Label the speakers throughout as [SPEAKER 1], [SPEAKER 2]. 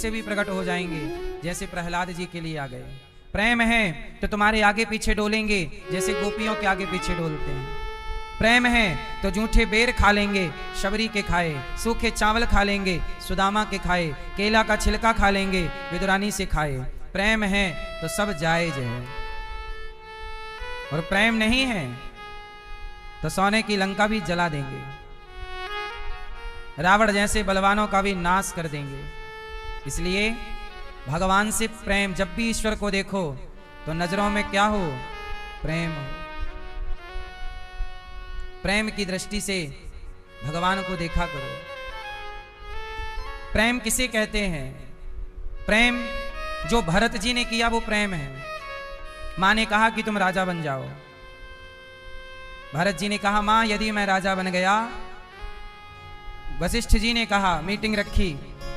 [SPEAKER 1] से भी प्रकट हो जाएंगे, जैसे प्रहलाद जी के लिए आ गए। प्रेम है तो तुम्हारे आगे पीछे डोलेंगे, जैसे गोपियों के आगे पीछे डोलते हैं। प्रेम है तो जूठे बेर खा लेंगे, शबरी के खाए, सूखे चावल खा लेंगे, सुदामा के खाए, केला का छिलका खा लेंगे, विदुरानी से खाए। प्रेम है तो सब जायज है, और प्रेम नहीं है तो सोने की लंका भी जला देंगे, रावण जैसे बलवानों का भी नाश कर देंगे। इसलिए भगवान से प्रेम, जब भी ईश्वर को देखो तो नजरों में क्या हो? प्रेम हो। प्रेम की दृष्टि से भगवान को देखा करो। प्रेम किसे कहते हैं? प्रेम जो भरत जी ने किया वो प्रेम है। मां ने कहा कि तुम राजा बन जाओ। भरत जी ने कहा मां यदि मैं राजा बन गया। वशिष्ठ जी ने कहा, मीटिंग रखी,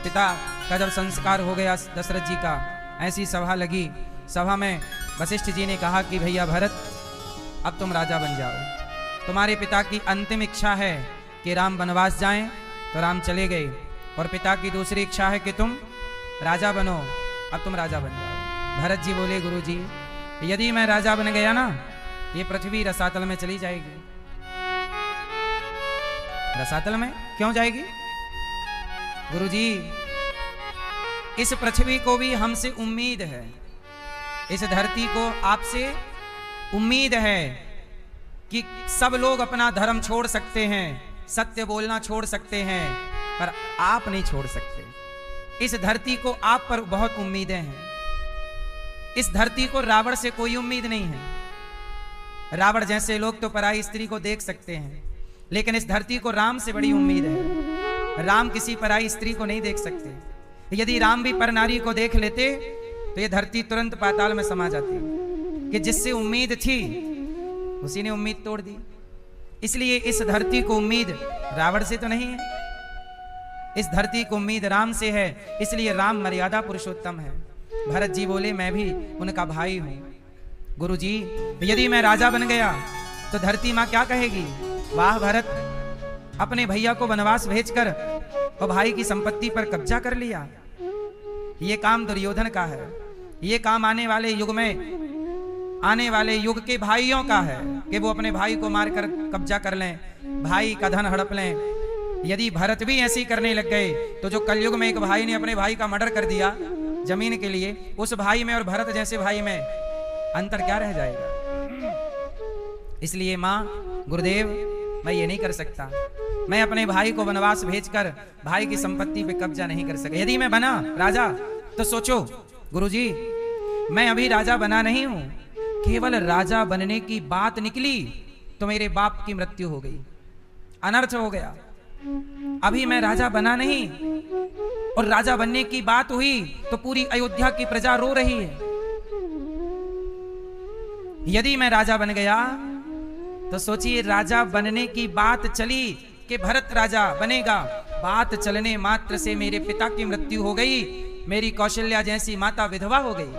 [SPEAKER 1] पिता का जब संस्कार हो गया दशरथ जी का, ऐसी सभा लगी। सभा में वशिष्ठ जी ने कहा कि भैया भरत अब तुम राजा बन जाओ। तुम्हारे पिता की अंतिम इच्छा है कि राम वनवास जाएं, तो राम चले गए, और पिता की दूसरी इच्छा है कि तुम राजा बनो, अब तुम राजा बन जाओ। भरत जी बोले गुरुजी यदि मैं राजा बन गया ना, ये पृथ्वी रसातल में चली जाएगी। रसातल में क्यों जाएगी? गुरुजी इस पृथ्वी को भी हमसे उम्मीद है, इस धरती को आपसे उम्मीद है कि सब लोग अपना धर्म छोड़ सकते हैं, सत्य बोलना छोड़ सकते हैं, पर आप नहीं छोड़ सकते। इस धरती को आप पर बहुत उम्मीदें हैं। इस धरती को रावण से कोई उम्मीद नहीं है। रावण जैसे लोग तो पराई स्त्री को देख सकते हैं, लेकिन इस धरती को राम से बड़ी उम्मीद है। राम किसी पराई स्त्री को नहीं देख सकते। यदि राम भी पर नारी को देख लेते तो ये धरती तुरंत पाताल में समा जाती, कि जिससे उम्मीद थी उसी ने उम्मीद तोड़ दी। इसलिए इस धरती को उम्मीद रावण से तो नहीं है, इस धरती को उम्मीद राम से है। इसलिए राम मर्यादा पुरुषोत्तम है। भरत जी बोले मैं भी उनका भाई हूं। गुरुजी यदि मैं राजा बन गया तो धरती मां क्या कहेगी? वाह भरत, अपने भैया को वनवास भेजकर और भाई की संपत्ति पर कब्जा कर लिया। ये काम दुर्योधन का है, ये काम आने वाले युग में, आने वाले युग के भाइयों का है कि वो अपने भाई को मारकर कब्जा कर लें, भाई का धन हड़प लें। यदि भरत भी ऐसी करने लग गए तो जो कलयुग में एक भाई ने अपने भाई का मर्डर कर दिया जमीन के लिए, उस भाई में और भरत जैसे भाई में अंतर क्या रह जाएगा? इसलिए मां गुरुदेव मैं ये नहीं कर सकता, मैं अपने भाई को वनवास भेजकर भाई की संपत्ति पे कब्जा नहीं कर सका। यदि मैं बना राजा तो सोचो गुरुजी मैं अभी राजा बना नहीं हूं, केवल राजा बनने की बात निकली तो मेरे बाप की मृत्यु हो गई, अनर्थ हो गया। अभी मैं राजा बना नहीं और राजा बनने की बात हुई तो पूरी अयोध्या की प्रजा रो रही है। यदि मैं राजा बन गया तो सोचिए राजा बनने की बात चली कि भरत राजा बनेगा, बात चलने मात्र से मेरे पिता की मृत्यु हो गई, मेरी कौशल्या जैसी माता विधवा हो गई,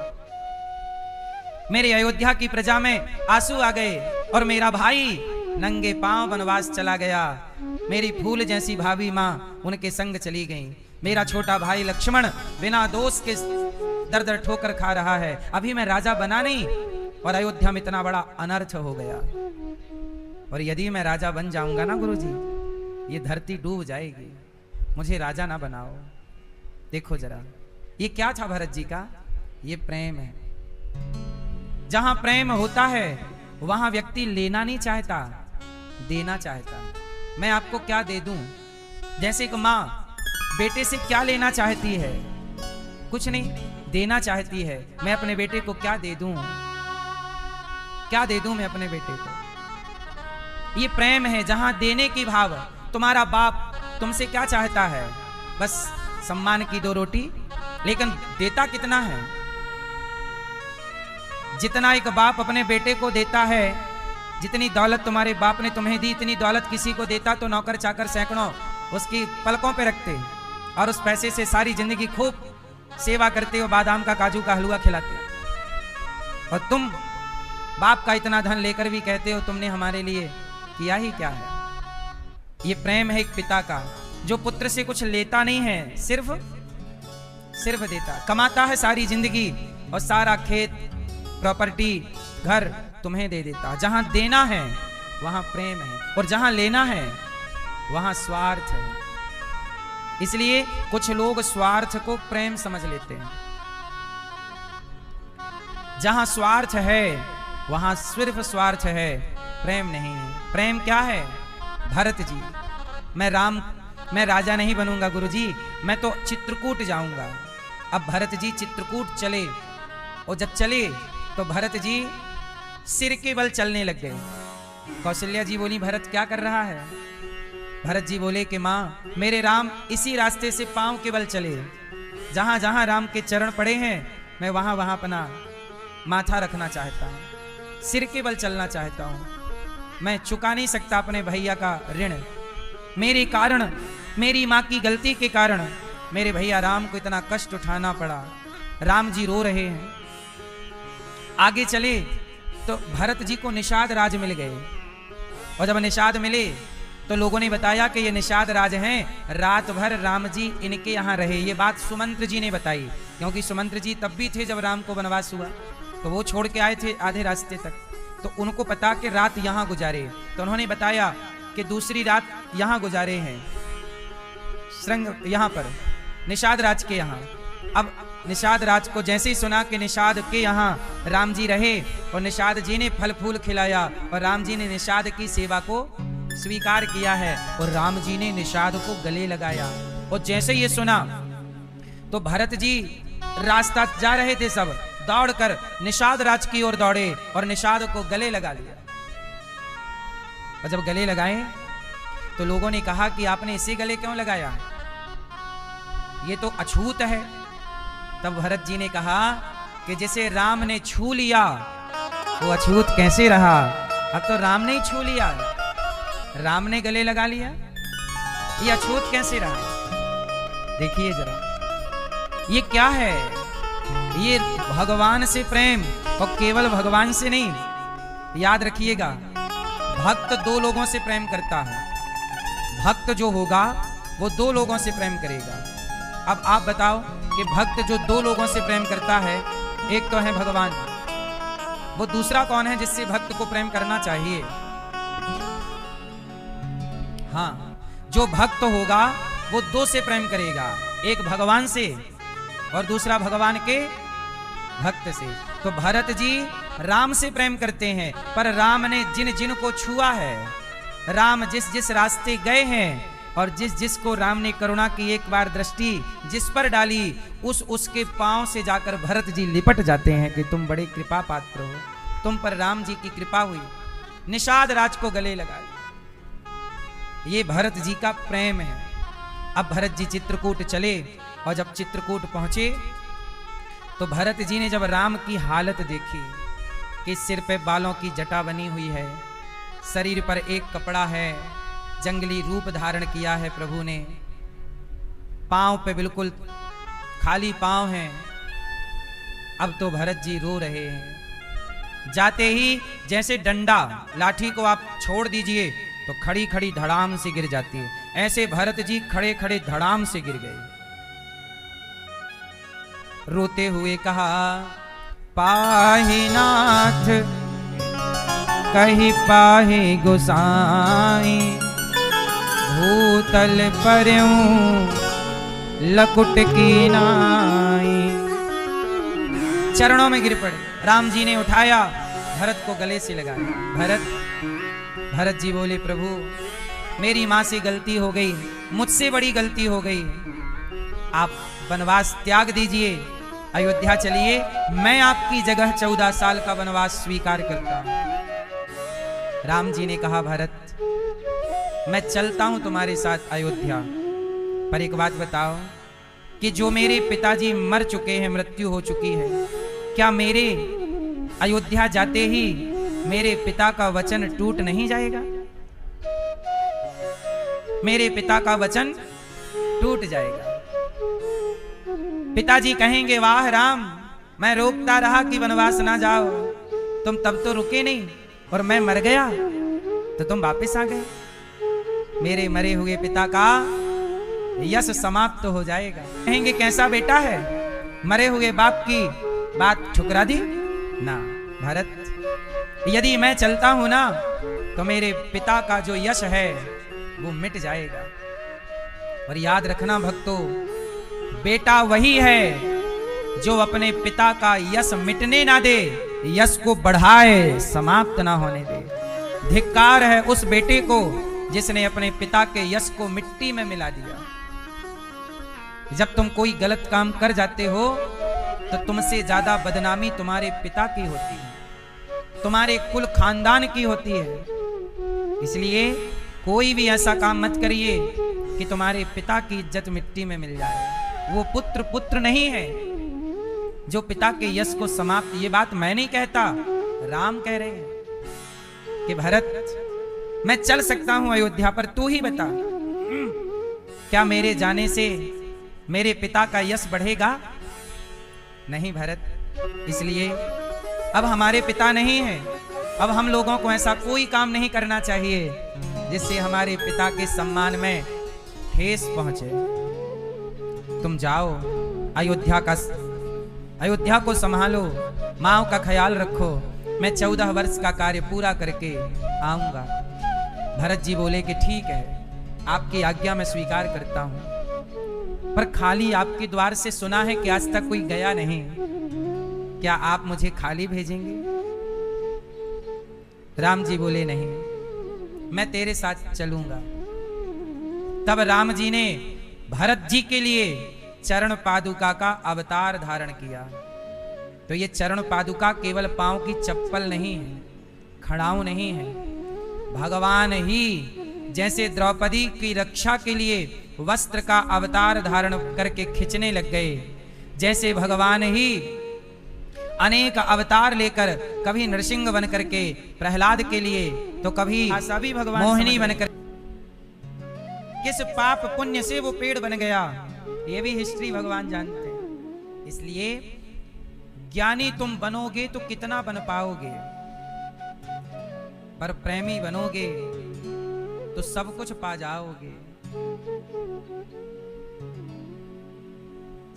[SPEAKER 1] मेरे अयोध्या की प्रजा में आंसू आ गए और मेरा भाई नंगे पांव वनवास चला गया, मेरी फूल जैसी भाभी मां उनके संग चली गई, मेरा छोटा भाई लक्ष्मण बिना दोष के दर दर ठोकर खा रहा है। अभी मैं राजा बना नहीं और अयोध्या में इतना बड़ा अनर्थ हो गया, और यदि मैं राजा बन जाऊंगा ना गुरुजी ये धरती डूब जाएगी, मुझे राजा ना बनाओ। देखो जरा ये क्या था भरत जी का? ये प्रेम है। जहां प्रेम होता है वहां व्यक्ति लेना नहीं चाहता, देना चाहता। मैं आपको क्या दे दूं? जैसे एक मां बेटे से क्या लेना चाहती है? कुछ नहीं, देना चाहती है। मैं अपने बेटे को क्या दे दूं? क्या दे दूं मैं अपने बेटे को? ये प्रेम है जहां देने की भाव। तुम्हारा बाप तुमसे क्या चाहता है? बस सम्मान की 2 रोटी, लेकिन देता कितना है? जितना एक बाप अपने बेटे को देता है, जितनी दौलत तुम्हारे बाप ने तुम्हें दी, इतनी दौलत किसी को देता तो नौकर चाकर सैकड़ों उसकी पलकों पे रखते और उस पैसे से सारी जिंदगी खूब सेवा करते हो, बादाम का काजू का हलवा खिलाते। और तुम बाप का इतना धन लेकर भी कहते हो तुमने हमारे लिए किया ही क्या है? ये प्रेम है एक पिता का जो पुत्र से कुछ लेता नहीं है, सिर्फ सिर्फ देता, कमाता है सारी जिंदगी और सारा खेत प्रॉपर्टी घर तुम्हें दे देता। जहां देना है वहां प्रेम है और जहां लेना है वहां स्वार्थ है। इसलिए कुछ लोग स्वार्थ को प्रेम समझ लेते हैं। जहां स्वार्थ है वहां सिर्फ स्वार्थ है, प्रेम नहीं है। प्रेम क्या है? भरत जी, मैं राजा नहीं बनूंगा गुरुजी, मैं तो चित्रकूट जाऊंगा। अब भरत जी चित्रकूट चले और जब चले तो भरत जी सिर के बल चलने लग गए। कौशल्या जी बोली, भरत क्या कर रहा है? भरत जी बोले कि माँ, मेरे राम इसी रास्ते से पांव के बल चले, जहां जहां राम के चरण पड़े हैं मैं वहां वहां अपना माथा रखना चाहता हूं, सिर के बल चलना चाहता हूं। मैं चुका नहीं सकता अपने भैया का ऋण। मेरे कारण, मेरी माँ की गलती के कारण मेरे भैया राम को इतना कष्ट उठाना पड़ा। राम जी रो रहे हैं। आगे चले तो भरत जी को निषाद राज मिल गए और जब निषाद मिले तो लोगों ने बताया कि ये निषाद राज हैं, रात भर राम जी इनके यहाँ रहे। ये बात सुमंत्र जी ने बताई, क्योंकि सुमंत्र जी तब भी थे जब राम को वनवास हुआ, तो वो छोड़ के आए थे आधे रास्ते तक, तो उनको पता कि रात यहाँ गुजारे। तो उन्होंने बताया कि दूसरी रात यहाँ गुजारे हैं, श्रृंग यहाँ पर निषाद राज के यहाँ। अब निषाद राज को जैसे ही सुना कि निषाद के यहाँ राम जी रहे और निषाद जी ने फल फूल खिलाया और राम जी ने निषाद की सेवा को स्वीकार किया है और राम जी ने निषाद को गले लगाया। और जैसे ये सुना तो भरत जी रास्ता जा रहे थे, सब दौड़कर निषाद राज की ओर दौड़े और निषाद को गले लगा लिया। और जब गले लगाए तो लोगों ने कहा कि आपने इसे गले क्यों लगाया, ये तो अछूत है। तब भरत जी ने कहा कि जिसे राम ने छू लिया वो अछूत कैसे रहा। अब तो राम ने ही छू लिया, राम ने गले लगा लिया, ये अछूत कैसे रहा। देखिए जरा ये क्या है, ये भगवान से प्रेम, और केवल भगवान से नहीं। याद रखिएगा, भक्त दो लोगों से प्रेम करता है। भक्त जो होगा वो दो लोगों से प्रेम करेगा। अब आप बताओ कि भक्त जो दो लोगों से प्रेम करता है, एक तो है भगवान, वो दूसरा कौन है जिससे भक्त को प्रेम करना चाहिए? हाँ, जो भक्त होगा वो दो से प्रेम करेगा, एक भगवान से और दूसरा भगवान के भक्त से। तो भरत जी राम से प्रेम करते हैं, पर राम ने जिन जिन को छुआ है, राम जिस जिस रास्ते गए हैं और जिस जिस को राम ने करुणा की एक बार दृष्टि जिस पर डाली, उसके पांव से जाकर भरत जी लिपट जाते हैं कि तुम बड़े कृपा पात्र हो, तुम पर राम जी की कृपा हुई। निषाद राज को गले लगाए, ये भरत जी का प्रेम है। अब भरत जी चित्रकूट चले और जब चित्रकूट पहुंचे तो भरत जी ने जब राम की हालत देखी कि सिर पे बालों की जटा बनी हुई है, शरीर पर एक कपड़ा है, जंगली रूप धारण किया है प्रभु ने, पांव पे बिल्कुल खाली पांव हैं। अब तो भरत जी रो रहे हैं। जाते ही जैसे डंडा लाठी को आप छोड़ दीजिए तो खड़ी खड़ी धड़ाम से गिर जाती है, ऐसे भरत जी खड़े खड़े धड़ाम से गिर गए। रोते हुए कहा, पाहि नाथ कही पाहि गोसाई, भूतल परयूं लकुट की नाई। चरणों में गिर पड़े। राम जी ने उठाया, भरत को गले से लगाया। भरत जी बोले, प्रभु मेरी माँ से गलती हो गई, मुझसे बड़ी गलती हो गई, आप वनवास त्याग दीजिए, अयोध्या चलिए, मैं आपकी जगह 14 साल का वनवास स्वीकार करता हूं। राम जी ने कहा, भरत मैं चलता हूं तुम्हारे साथ अयोध्या, पर एक बात बताओ कि जो मेरे पिताजी मर चुके हैं, मृत्यु हो चुकी है, क्या मेरे अयोध्या जाते ही मेरे पिता का वचन टूट नहीं जाएगा? मेरे पिता का वचन टूट जाएगा। पिताजी कहेंगे, वाह राम, मैं रोकता रहा कि वनवास ना जाओ, तुम तब तो रुके नहीं, और मैं मर गया तो तुम वापस आ गए। मेरे मरे हुए पिता का यश समाप्त हो जाएगा। कहेंगे कैसा बेटा है, मरे हुए बाप की बात ठुकरा दी ना। भरत, यदि मैं चलता हूं ना तो मेरे पिता का जो यश है वो मिट जाएगा। और याद रखना भक्तों, बेटा वही है जो अपने पिता का यश मिटने ना दे, यश को बढ़ाए, समाप्त ना होने दे। धिक्कार है उस बेटे को जिसने अपने पिता के यश को मिट्टी में मिला दिया। जब तुम कोई गलत काम कर जाते हो तो तुमसे ज्यादा बदनामी तुम्हारे पिता की होती है, तुम्हारे कुल खानदान की होती है। इसलिए कोई भी ऐसा काम मत करिए कि तुम्हारे पिता की इज्जत मिट्टी में मिल जाए। वो पुत्र पुत्र नहीं है जो पिता के यश को समाप्त, ये बात मैं नहीं कहता, राम कह रहे हैं कि भरत मैं चल सकता हूं अयोध्या पर, तू ही बता क्या मेरे जाने से मेरे पिता का यश बढ़ेगा? नहीं भरत, इसलिए अब हमारे पिता नहीं है, अब हम लोगों को ऐसा कोई काम नहीं करना चाहिए जिससे हमारे पिता के सम्मान में ठेस पहुंचे। तुम जाओ, अयोध्या को संभालो, माँ का ख्याल रखो, मैं 14 वर्ष का कार्य पूरा करके आऊंगा। भरत जी बोले कि ठीक है, आपकी आज्ञा मैं स्वीकार करता हूं, पर खाली आपके द्वार से सुना है कि आज तक कोई गया नहीं, क्या आप मुझे खाली भेजेंगे? राम जी बोले नहीं, मैं तेरे साथ चलूंगा। तब राम जी ने भरत जी के लिए चरण पादुका का अवतार धारण किया। तो ये चरण पादुका केवल पांव की चप्पल नहीं है, खड़ाऊ नहीं है, भगवान ही जैसे द्रौपदी की रक्षा के लिए वस्त्र का अवतार धारण करके खींचने लग गए, जैसे भगवान ही अनेक अवतार लेकर कभी नरसिंह बन करके प्रहलाद के लिए, तो कभी सभी भगवान मोहिनी बनकर, किस पाप पुण्य से वो पेड़ बन गया ये भी हिस्ट्री भगवान जानते हैं। इसलिए ज्ञानी तुम बनोगे तो कितना बन पाओगे, पर प्रेमी बनोगे तो सब कुछ पा जाओगे।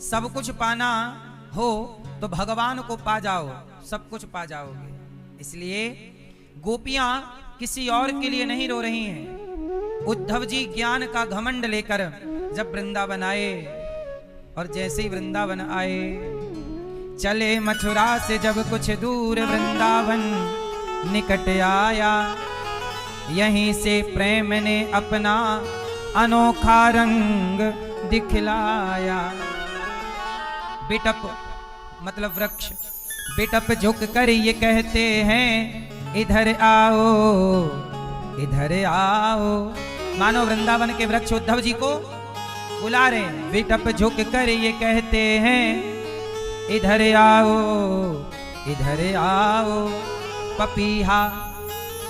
[SPEAKER 1] सब कुछ पाना हो तो भगवान को पा जाओ, सब कुछ पा जाओगे। इसलिए गोपियां किसी और के लिए नहीं रो रही हैं। उद्धव जी ज्ञान का घमंड लेकर जब वृंदावन आए, और जैसे ही वृंदावन आए, चले मथुरा से जब कुछ दूर वृंदावन निकट आया, यहीं से प्रेम ने अपना अनोखा रंग दिखलाया। बिटप मतलब वृक्ष, बिटप झुक कर ये कहते हैं इधर आओ, इधर आओ। मानो वृंदावन के वृक्ष उद्धव जी को बुला रहे हैं। बिटप झुक कर ये कहते हैं इधर आओ, इधर आओ। पपीहा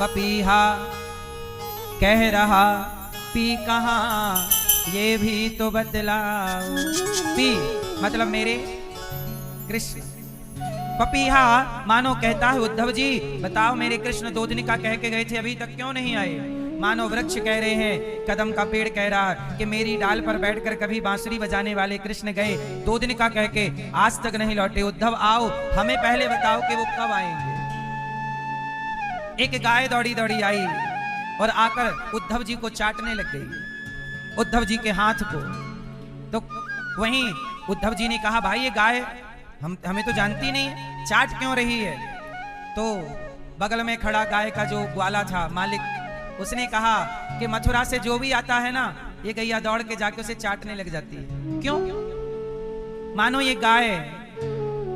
[SPEAKER 1] पपीहा कह रहा पी कहाँ, ये भी तो बतलाओ। पी मतलब मेरे कृष्ण। पपीहा मानो कहता है उद्धव जी बताओ मेरे कृष्ण 2 दिन का कह के गए थे, अभी तक क्यों नहीं आए? मानो वृक्ष कह रहे हैं, कदम का पेड़ कह रहा कि मेरी डाल पर बैठकर कभी बांसुरी बजाने वाले कृष्ण गए, 2 दिन का कह के आज तक नहीं लौटे। उद्धव आओ, हमें पहले बताओ कि वो कब आएंगे। एक गाय दौड़ी दौड़ी आई और आकर उद्धव जी को चाटने लग गई, उद्धव जी के हाथ को। तो वहीं उद्धव जी ने कहा भाई ये गाय हमें तो जानती नहीं है, चाट क्यों रही है? तो बगल में खड़ा गाय का जो ग्वाला था मालिक, उसने कहा कि मथुरा से जो भी आता है ना, ये गैया दौड़ के जाके उसे चाटने लग जाती है। क्यों? मानो ये गाय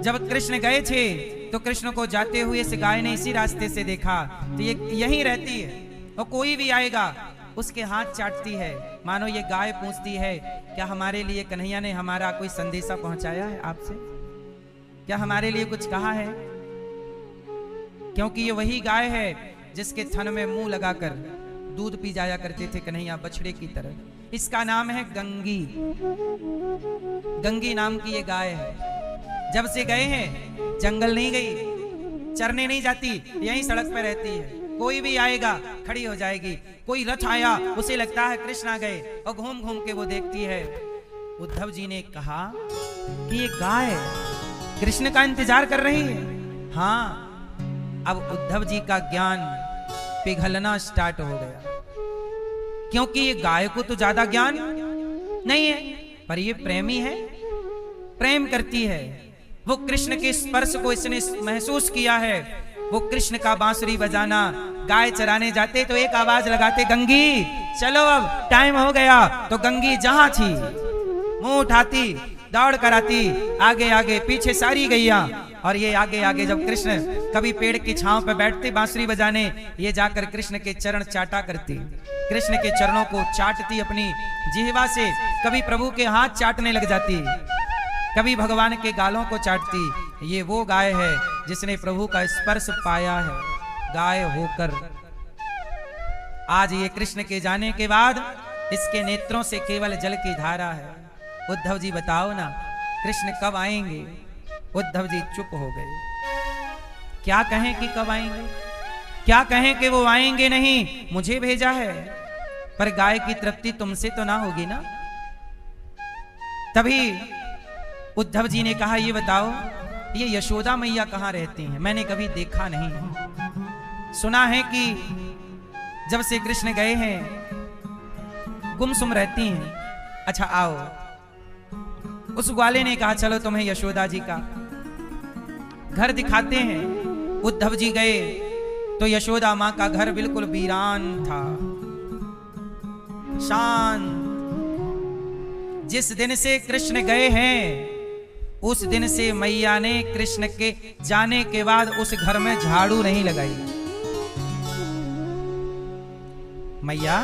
[SPEAKER 1] जब कृष्ण गए थे तो कृष्ण को जाते हुए इस गाय ने इसी रास्ते से देखा, तो ये यहीं रहती है और कोई भी आएगा उसके हाथ चाटती है। मानो ये गाय पूछती है क्या हमारे लिए कन्हैया ने हमारा कोई संदेशा पहुंचाया है आपसे? क्या हमारे लिए कुछ कहा है? क्योंकि ये वही गाय है जिसके थन में मुंह लगाकर दूध पी जाया करते थे कन्हैया बछड़े की तरह। इसका नाम है गंगी। गंगी नाम की ये गाय है। जब से गए हैं जंगल नहीं गई, चरने नहीं जाती, यहीं सड़क पे रहती है। कोई भी आएगा खड़ी हो जाएगी, कोई रथ आया उसे लगता है कृष्ण आ गए और घूम घूम के वो देखती है। उद्धव जी ने कहा कि ये गाय कृष्ण का इंतजार कर रही है। हाँ, अब उद्धव जी का ज्ञान पिघलना स्टार्ट हो गया, क्योंकि ये गाय को तो ज्यादा ज्ञान नहीं है, पर ये प्रेमी है, प्रेम करती है। वो कृष्ण के स्पर्श को इसने महसूस किया है। वो कृष्ण का बांसुरी बजाना, गाय चराने जाते तो एक आवाज लगाते, गंगी चलो अब टाइम हो गया। तो गंगी जहां थी मुंह उठाती, दौड़ कर आती, आगे आगे पीछे सारी गैया। और ये आगे आगे जब कृष्ण कभी पेड़ की छांव पर बैठते बांसुरी बजाने, ये जाकर कृष्ण के चरण चाटा करती, कृष्ण के चरणों को चाटती अपनी जिह्वा से। कभी प्रभु के हाथ चाटने लग जाती, कभी भगवान के गालों को चाटती। ये वो गाय है जिसने प्रभु का स्पर्श पाया है, गाय होकर। आज ये कृष्ण के जाने के बाद इसके नेत्रों से केवल जल की धारा है। उद्धव जी बताओ ना, कृष्ण कब आएंगे? उद्धव जी चुप हो गए। क्या कहें कि कब आएंगे, क्या कहें कि वो आएंगे नहीं, मुझे भेजा है, पर गाय की तृप्ति तुमसे तो ना होगी ना। तभी उद्धव जी ने कहा, ये बताओ ये यशोदा मैया कहाँ रहती हैं? मैंने कभी देखा नहीं है। सुना है कि जब से कृष्ण गए हैं गुमसुम रहती हैं। अच्छा आओ। उस ग्वाले ने कहा, चलो तुम्हें यशोदा जी का घर दिखाते हैं। उद्धव जी गए तो यशोदा माँ का घर बिल्कुल वीरान था, शांत। जिस दिन से कृष्ण गए हैं उस दिन से मैया ने कृष्ण के जाने के बाद उस घर में झाड़ू नहीं लगाई। मैया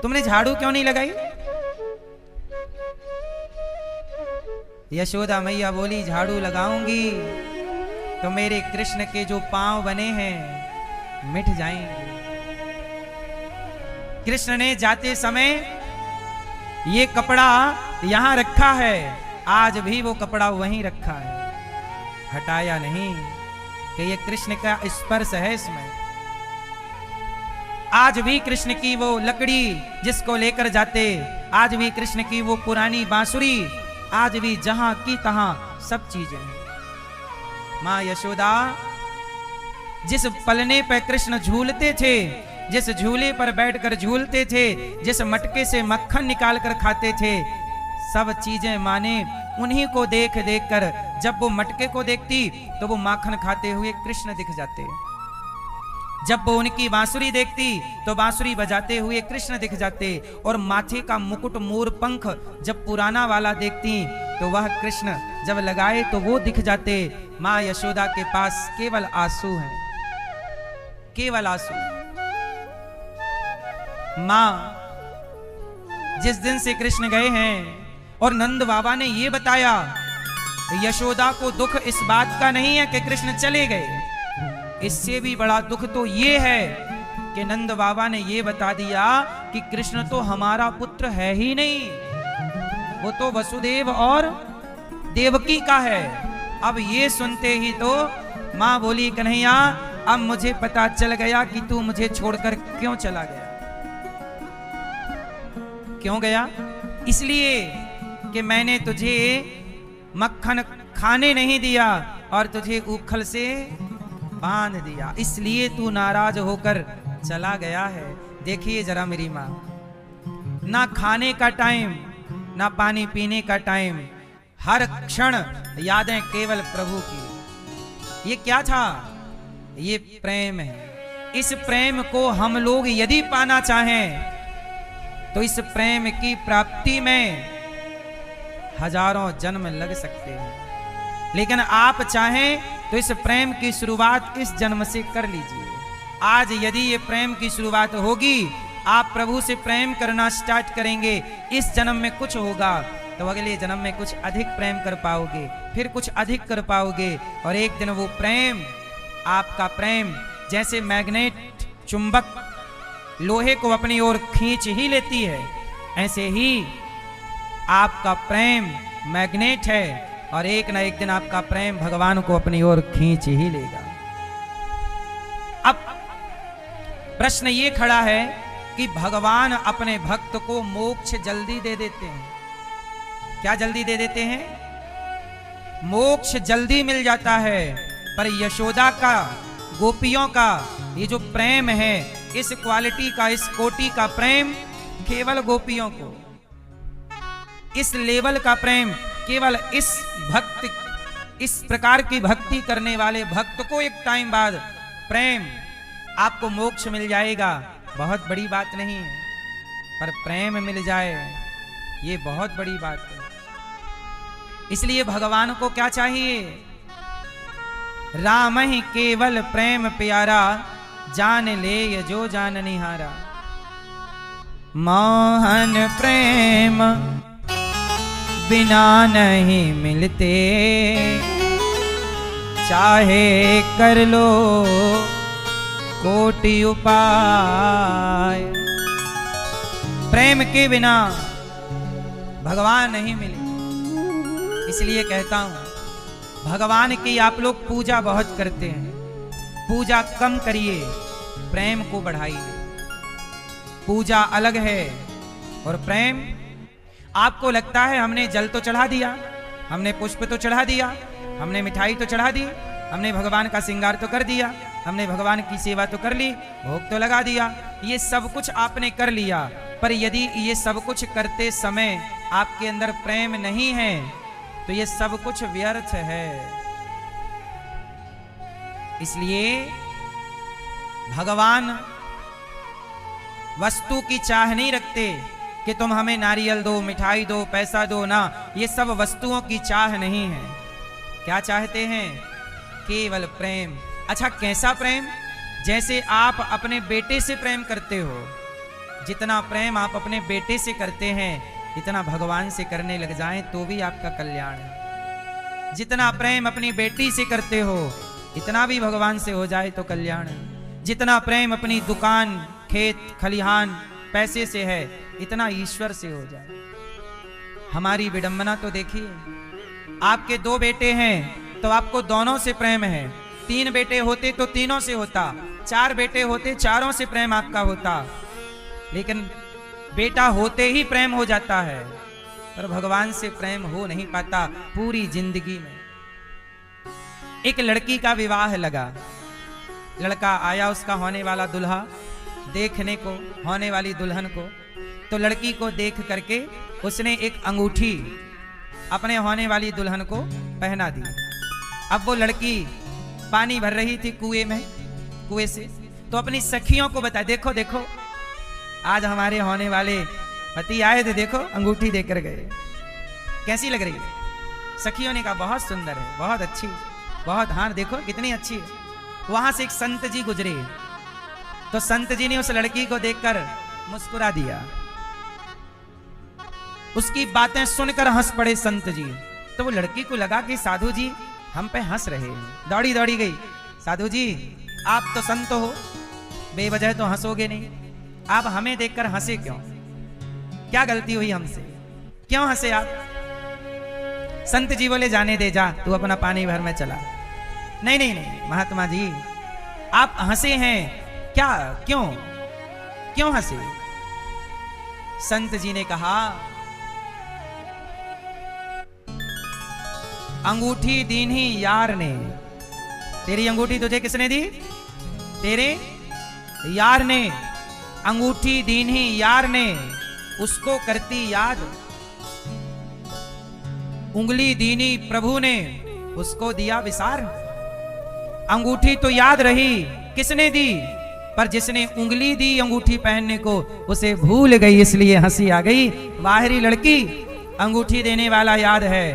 [SPEAKER 1] तुमने झाड़ू क्यों नहीं लगाई? यशोदा मैया बोली, झाड़ू लगाऊंगी तो मेरे कृष्ण के जो पांव बने हैं मिट जाएंगे। कृष्ण ने जाते समय ये कपड़ा यहां रखा है, आज भी वो कपड़ा वहीं रखा है, हटाया नहीं, कि ये कृष्ण का स्पर्श है इसमें। आज भी कृष्ण की वो लकड़ी जिसको लेकर जाते, आज भी कृष्ण की वो पुरानी बांसुरी, आज भी जहां की तहां सब चीजें। मां यशोदा जिस पलने पर कृष्ण झूलते थे, जिस झूले पर बैठकर झूलते थे, जिस मटके से मक्खन निकाल कर खाते थे, सब चीजें माने उन्हीं को देख देख कर जब वो मटके को देखती तो वो माखन खाते हुए कृष्ण दिख जाते। जब वो उनकी बांसुरी देखती तो बांसुरी बजाते हुए कृष्ण दिख जाते। और माथे का मुकुट मोर पंख जब पुराना वाला देखती तो वह कृष्ण जब लगाए तो वो दिख जाते। मां यशोदा के पास केवल आंसू हैं, केवल आंसू। मां जिस दिन से कृष्ण गए हैं और नंद बाबा ने ये बताया, यशोदा को दुख इस बात का नहीं है कि कृष्ण चले गए, इससे भी बड़ा दुख तो ये है कि नंद बाबा ने ये बता दिया कि कृष्ण तो हमारा पुत्र है ही नहीं, वो तो वसुदेव और देवकी का है। अब ये सुनते ही तो मां बोली, कन्हैया अब मुझे पता चल गया कि तू मुझे छोड़कर क्यों चला गया। क्यों गया? इसलिए कि मैंने तुझे मक्खन खाने नहीं दिया और तुझे उखल से बांध दिया, इसलिए तू नाराज होकर चला गया है। देखिए जरा मेरी माँ, ना खाने का टाइम ना पानी पीने का टाइम, हर क्षण यादें केवल प्रभु की। ये क्या था? ये प्रेम है। इस प्रेम को हम लोग यदि पाना चाहें तो इस प्रेम की प्राप्ति में हजारों जन्म लग सकते हैं, लेकिन आप चाहें तो इस प्रेम की शुरुआत इस जन्म से कर लीजिए। आज यदि ये प्रेम की शुरुआत होगी, आप प्रभु से प्रेम करना स्टार्ट करेंगे, इस जन्म में कुछ होगा तो अगले जन्म में कुछ अधिक प्रेम कर पाओगे, फिर कुछ अधिक कर पाओगे, और एक दिन वो प्रेम, आपका प्रेम जैसे मैग्नेट चुंबक लोहे को अपनी ओर खींच ही लेती है, ऐसे ही आपका प्रेम मैग्नेट है और एक ना एक दिन आपका प्रेम भगवान को अपनी ओर खींच ही लेगा। अब प्रश्न ये खड़ा है कि भगवान अपने भक्त को मोक्ष जल्दी दे देते हैं, क्या जल्दी दे देते हैं? मोक्ष जल्दी मिल जाता है, पर यशोदा का, गोपियों का ये जो प्रेम है, इस क्वालिटी का, इस कोटि का प्रेम केवल गोपियों को, इस लेवल का प्रेम केवल इस भक्त, इस प्रकार की भक्ति करने वाले भक्त को एक टाइम बाद प्रेम आपको मोक्ष मिल जाएगा, बहुत बड़ी बात नहीं है, पर प्रेम मिल जाए ये बहुत बड़ी बात है। इसलिए भगवान को क्या चाहिए? राम ही केवल प्रेम प्यारा, जान ले जो जान निहारा। मोहन प्रेम बिना नहीं मिलते, चाहे कर लो कोटि उपाय। प्रेम के बिना भगवान नहीं मिले। इसलिए कहता हूं, भगवान की आप लोग पूजा बहुत करते हैं, पूजा कम करिए, प्रेम को बढ़ाइए। पूजा अलग है और प्रेम, आपको लगता है हमने जल तो चढ़ा दिया, हमने पुष्प तो चढ़ा दिया, हमने मिठाई तो चढ़ा दी, हमने भगवान का श्रृंगार तो कर दिया, हमने भगवान की सेवा तो कर ली, भोग तो लगा दिया, ये सब कुछ आपने कर लिया, पर यदि ये सब कुछ करते समय आपके अंदर प्रेम नहीं है तो ये सब कुछ व्यर्थ है। इसलिए भगवान वस्तु की चाह नहीं रखते कि तुम हमें नारियल दो, मिठाई दो, पैसा दो, ना, ये सब वस्तुओं की चाह नहीं है। क्या चाहते हैं? केवल प्रेम। अच्छा, कैसा प्रेम? जैसे आप अपने बेटे से प्रेम करते हो, जितना प्रेम आप अपने बेटे से करते हैं इतना भगवान से करने लग जाएं तो भी आपका कल्याण है। जितना प्रेम अपनी बेटी से करते हो इतना भी भगवान से हो जाए तो कल्याण है। जितना प्रेम अपनी दुकान, खेत, खलिहान, पैसे से है इतना ईश्वर से हो जाए। हमारी विडंबना तो देखिए, आपके 2 बेटे हैं तो आपको दोनों से प्रेम है, 3 बेटे होते तो तीनों से होता, 4 बेटे होते चारों से प्रेम आपका होता, लेकिन बेटा होते ही प्रेम हो जाता है, पर भगवान से प्रेम हो नहीं पाता पूरी जिंदगी में। एक लड़की का विवाह लगा, लड़का आया, उसका होने वाला दूल्हा देखने को, होने वाली दुल्हन को, तो लड़की को देख करके उसने एक अंगूठी अपने होने वाली दुल्हन को पहना दी। अब वो लड़की पानी भर रही थी कुएं से, तो अपनी सखियों को बताया, देखो देखो आज हमारे होने वाले पति आए थे, देखो अंगूठी देकर गए, कैसी लग रही है? सखियों ने कहा बहुत सुंदर है, बहुत अच्छी, बहुत, हाँ देखो कितनी अच्छी है। वहां से एक संत जी गुजरे, तो संत जी ने उस लड़की को देखकर मुस्कुरा दिया, उसकी बातें सुनकर हंस पड़े संत जी। तो वो लड़की को लगा कि साधु जी हम पे हंस रहे हैं, दौड़ी दौड़ी गई, साधु जी आप तो संत हो, बेवजह तो हंसोगे नहीं, आप हमें देखकर हंसे क्यों? क्या गलती हुई हमसे, क्यों हंसे आप? संत जी बोले जाने दे, जा तू अपना पानी भर में चला। नहीं नहीं नहीं महात्मा जी, आप हंसे हैं क्या, क्यों क्यों हंसे? संत जी ने कहा अंगूठी दीनी यार ने, तेरी अंगूठी तुझे किसने दी? तेरे यार ने अंगूठी दीनी यार ने, उसको करती याद, उंगली दीनी प्रभु ने, उसको दिया विसार। अंगूठी तो याद रही किसने दी, पर जिसने उंगली दी अंगूठी पहनने को उसे भूल गई, इसलिए हंसी आ गई। बाहरी लड़की अंगूठी देने वाला याद है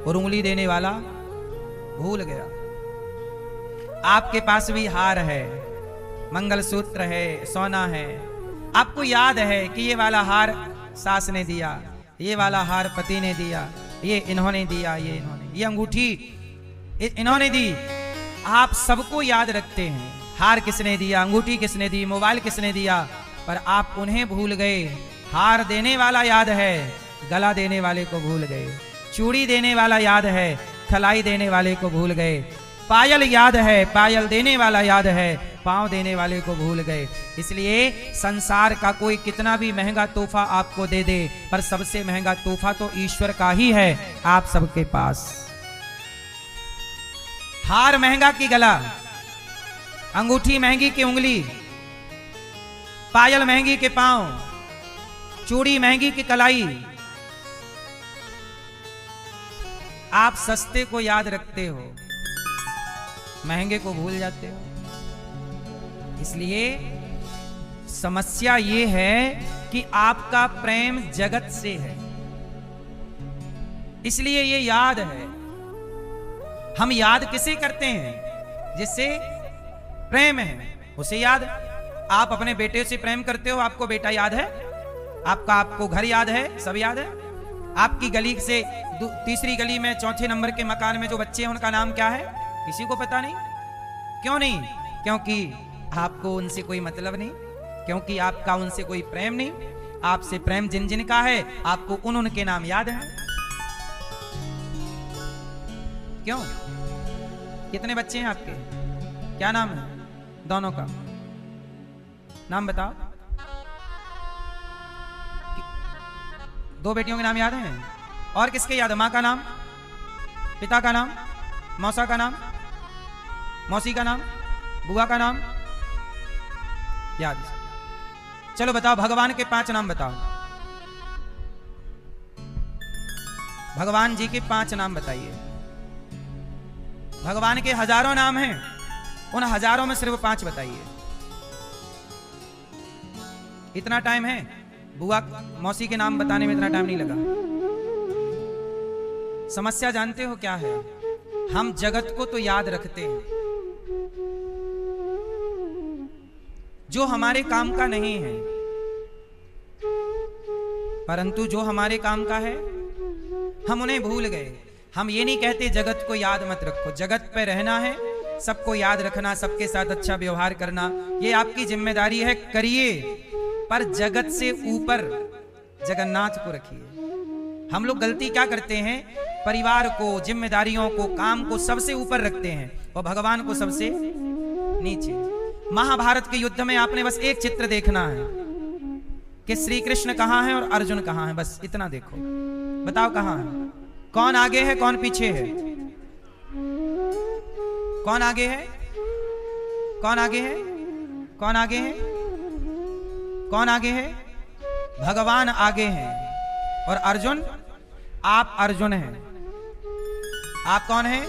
[SPEAKER 1] और उंगली देने वाला भूल गया। आपके पास भी हार है, मंगलसूत्र है, सोना है, आपको याद है कि ये वाला हार सास ने दिया, ये वाला हार पति ने दिया, ये इन्होंने दिया, ये इन्होंने, ये अंगूठी इन्होंने दी। आप सबको याद रखते हैं, हार किसने दिया, अंगूठी किसने दी, मोबाइल किसने दिया, पर आप उन्हें भूल गए। हार देने वाला याद है, गला देने वाले को भूल गए। चूड़ी देने वाला याद है, खलाई देने वाले को भूल गए। पायल याद है, पायल देने वाला याद है, पांव देने वाले को भूल गए। इसलिए संसार का कोई कितना भी महंगा तोहफा आपको दे दे, पर सबसे महंगा तोहफा तो ईश्वर का ही है आप सबके पास। हार महंगा की गला, अंगूठी महंगी की उंगली, पायल महंगी के पांव, चूड़ी महंगी की कलाई। आप सस्ते को याद रखते हो, महंगे को भूल जाते हो। इसलिए समस्या ये है कि आपका प्रेम जगत से है, इसलिए ये याद है। हम याद किसे करते हैं? जिससे प्रेम है उसे याद। आप अपने बेटे से प्रेम करते हो, आपको बेटा याद है, आपको घर याद है, सब याद है। आपकी गली से तीसरी गली में चौथे नंबर के मकान में जो बच्चे हैं उनका नाम क्या है? किसी को पता नहीं। क्यों नहीं? क्योंकि आपको उनसे कोई मतलब नहीं, क्योंकि आपका उनसे कोई प्रेम नहीं। आपसे प्रेम जिन जिन का है आपको उनके नाम याद है। क्यों? कितने बच्चे हैं आपके? क्या नाम है दोनों का? नाम बताओ। दो बेटियों के नाम याद हैं? और किसके याद है? मां का नाम, पिता का नाम, मौसा का नाम, मौसी का नाम, बुआ का नाम याद। चलो बताओ, भगवान के 5 नाम बताओ। भगवान जी के 5 नाम बताइए। भगवान के हजारों नाम हैं, उन हजारों में सिर्फ 5 बताइए। इतना टाइम है? बुआ मौसी के नाम बताने में इतना टाइम नहीं लगा। समस्या जानते हो क्या है? हम जगत को तो याद रखते हैं, जो हमारे काम का नहीं है, परंतु जो हमारे काम का है हम उन्हें भूल गए। हम ये नहीं कहते जगत को याद मत रखो, जगत पे रहना है, सबको याद रखना, सबके साथ अच्छा व्यवहार करना, ये आपकी जिम्मेदारी है, करिए। पर जगत से ऊपर जगन्नाथ को रखिए। हम लोग गलती क्या करते हैं? परिवार को, जिम्मेदारियों को, काम को सबसे ऊपर रखते हैं और भगवान को सबसे नीचे। महाभारत के युद्ध में आपने बस एक चित्र देखना है कि श्री कृष्ण कहां है और अर्जुन कहां है, बस इतना देखो। बताओ कहां है? कौन आगे है, कौन पीछे है? कौन आगे है, कौन आगे है, कौन आगे है, कौन आगे है? भगवान आगे हैं और अर्जुन, आप अर्जुन हैं। आप कौन हैं?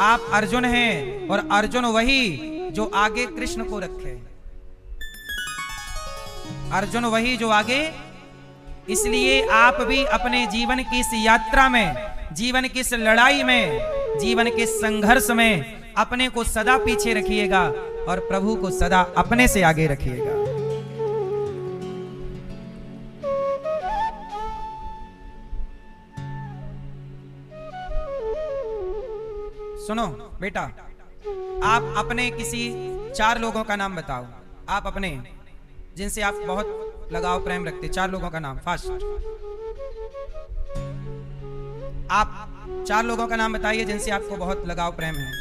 [SPEAKER 1] आप अर्जुन हैं और अर्जुन वही जो आगे कृष्ण को रखे। अर्जुन वही जो आगे। इसलिए आप भी अपने जीवन की इस यात्रा में, जीवन की इस लड़ाई में, जीवन के संघर्ष में अपने को सदा पीछे रखिएगा और प्रभु को सदा अपने से आगे रखिएगा। सुनो बेटा, आप अपने किसी 4 लोगों का नाम बताओ। आप अपने, जिनसे आप बहुत लगाव प्रेम रखते, 4 लोगों का नाम फास्ट। आप 4 लोगों का नाम बताइए जिनसे आपको बहुत लगाव प्रेम है।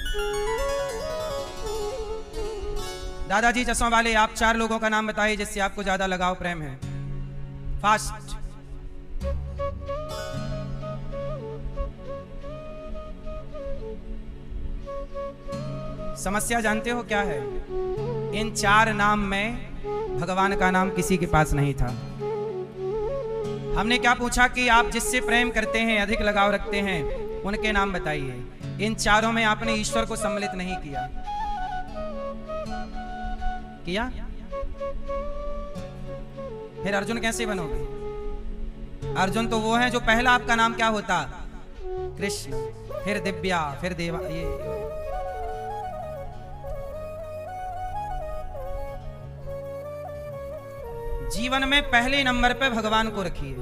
[SPEAKER 1] दादाजी चश्मा वाले, आप 4 लोगों का नाम बताइए जिससे आपको ज्यादा लगाव प्रेम है। फास्ट। समस्या जानते हो क्या है? इन 4 नाम में भगवान का नाम किसी के पास नहीं था। हमने क्या पूछा कि आप जिससे प्रेम करते हैं, अधिक लगाव रखते हैं, उनके नाम बताइए। इन 4 में आपने ईश्वर को सम्मिलित नहीं किया। किया? फिर अर्जुन कैसे बनोगे? अर्जुन तो वो है जो पहला आपका नाम क्या होता? कृष्ण, फिर दिव्या, फिर देवा। ये जीवन में पहले नंबर पे भगवान को रखिए।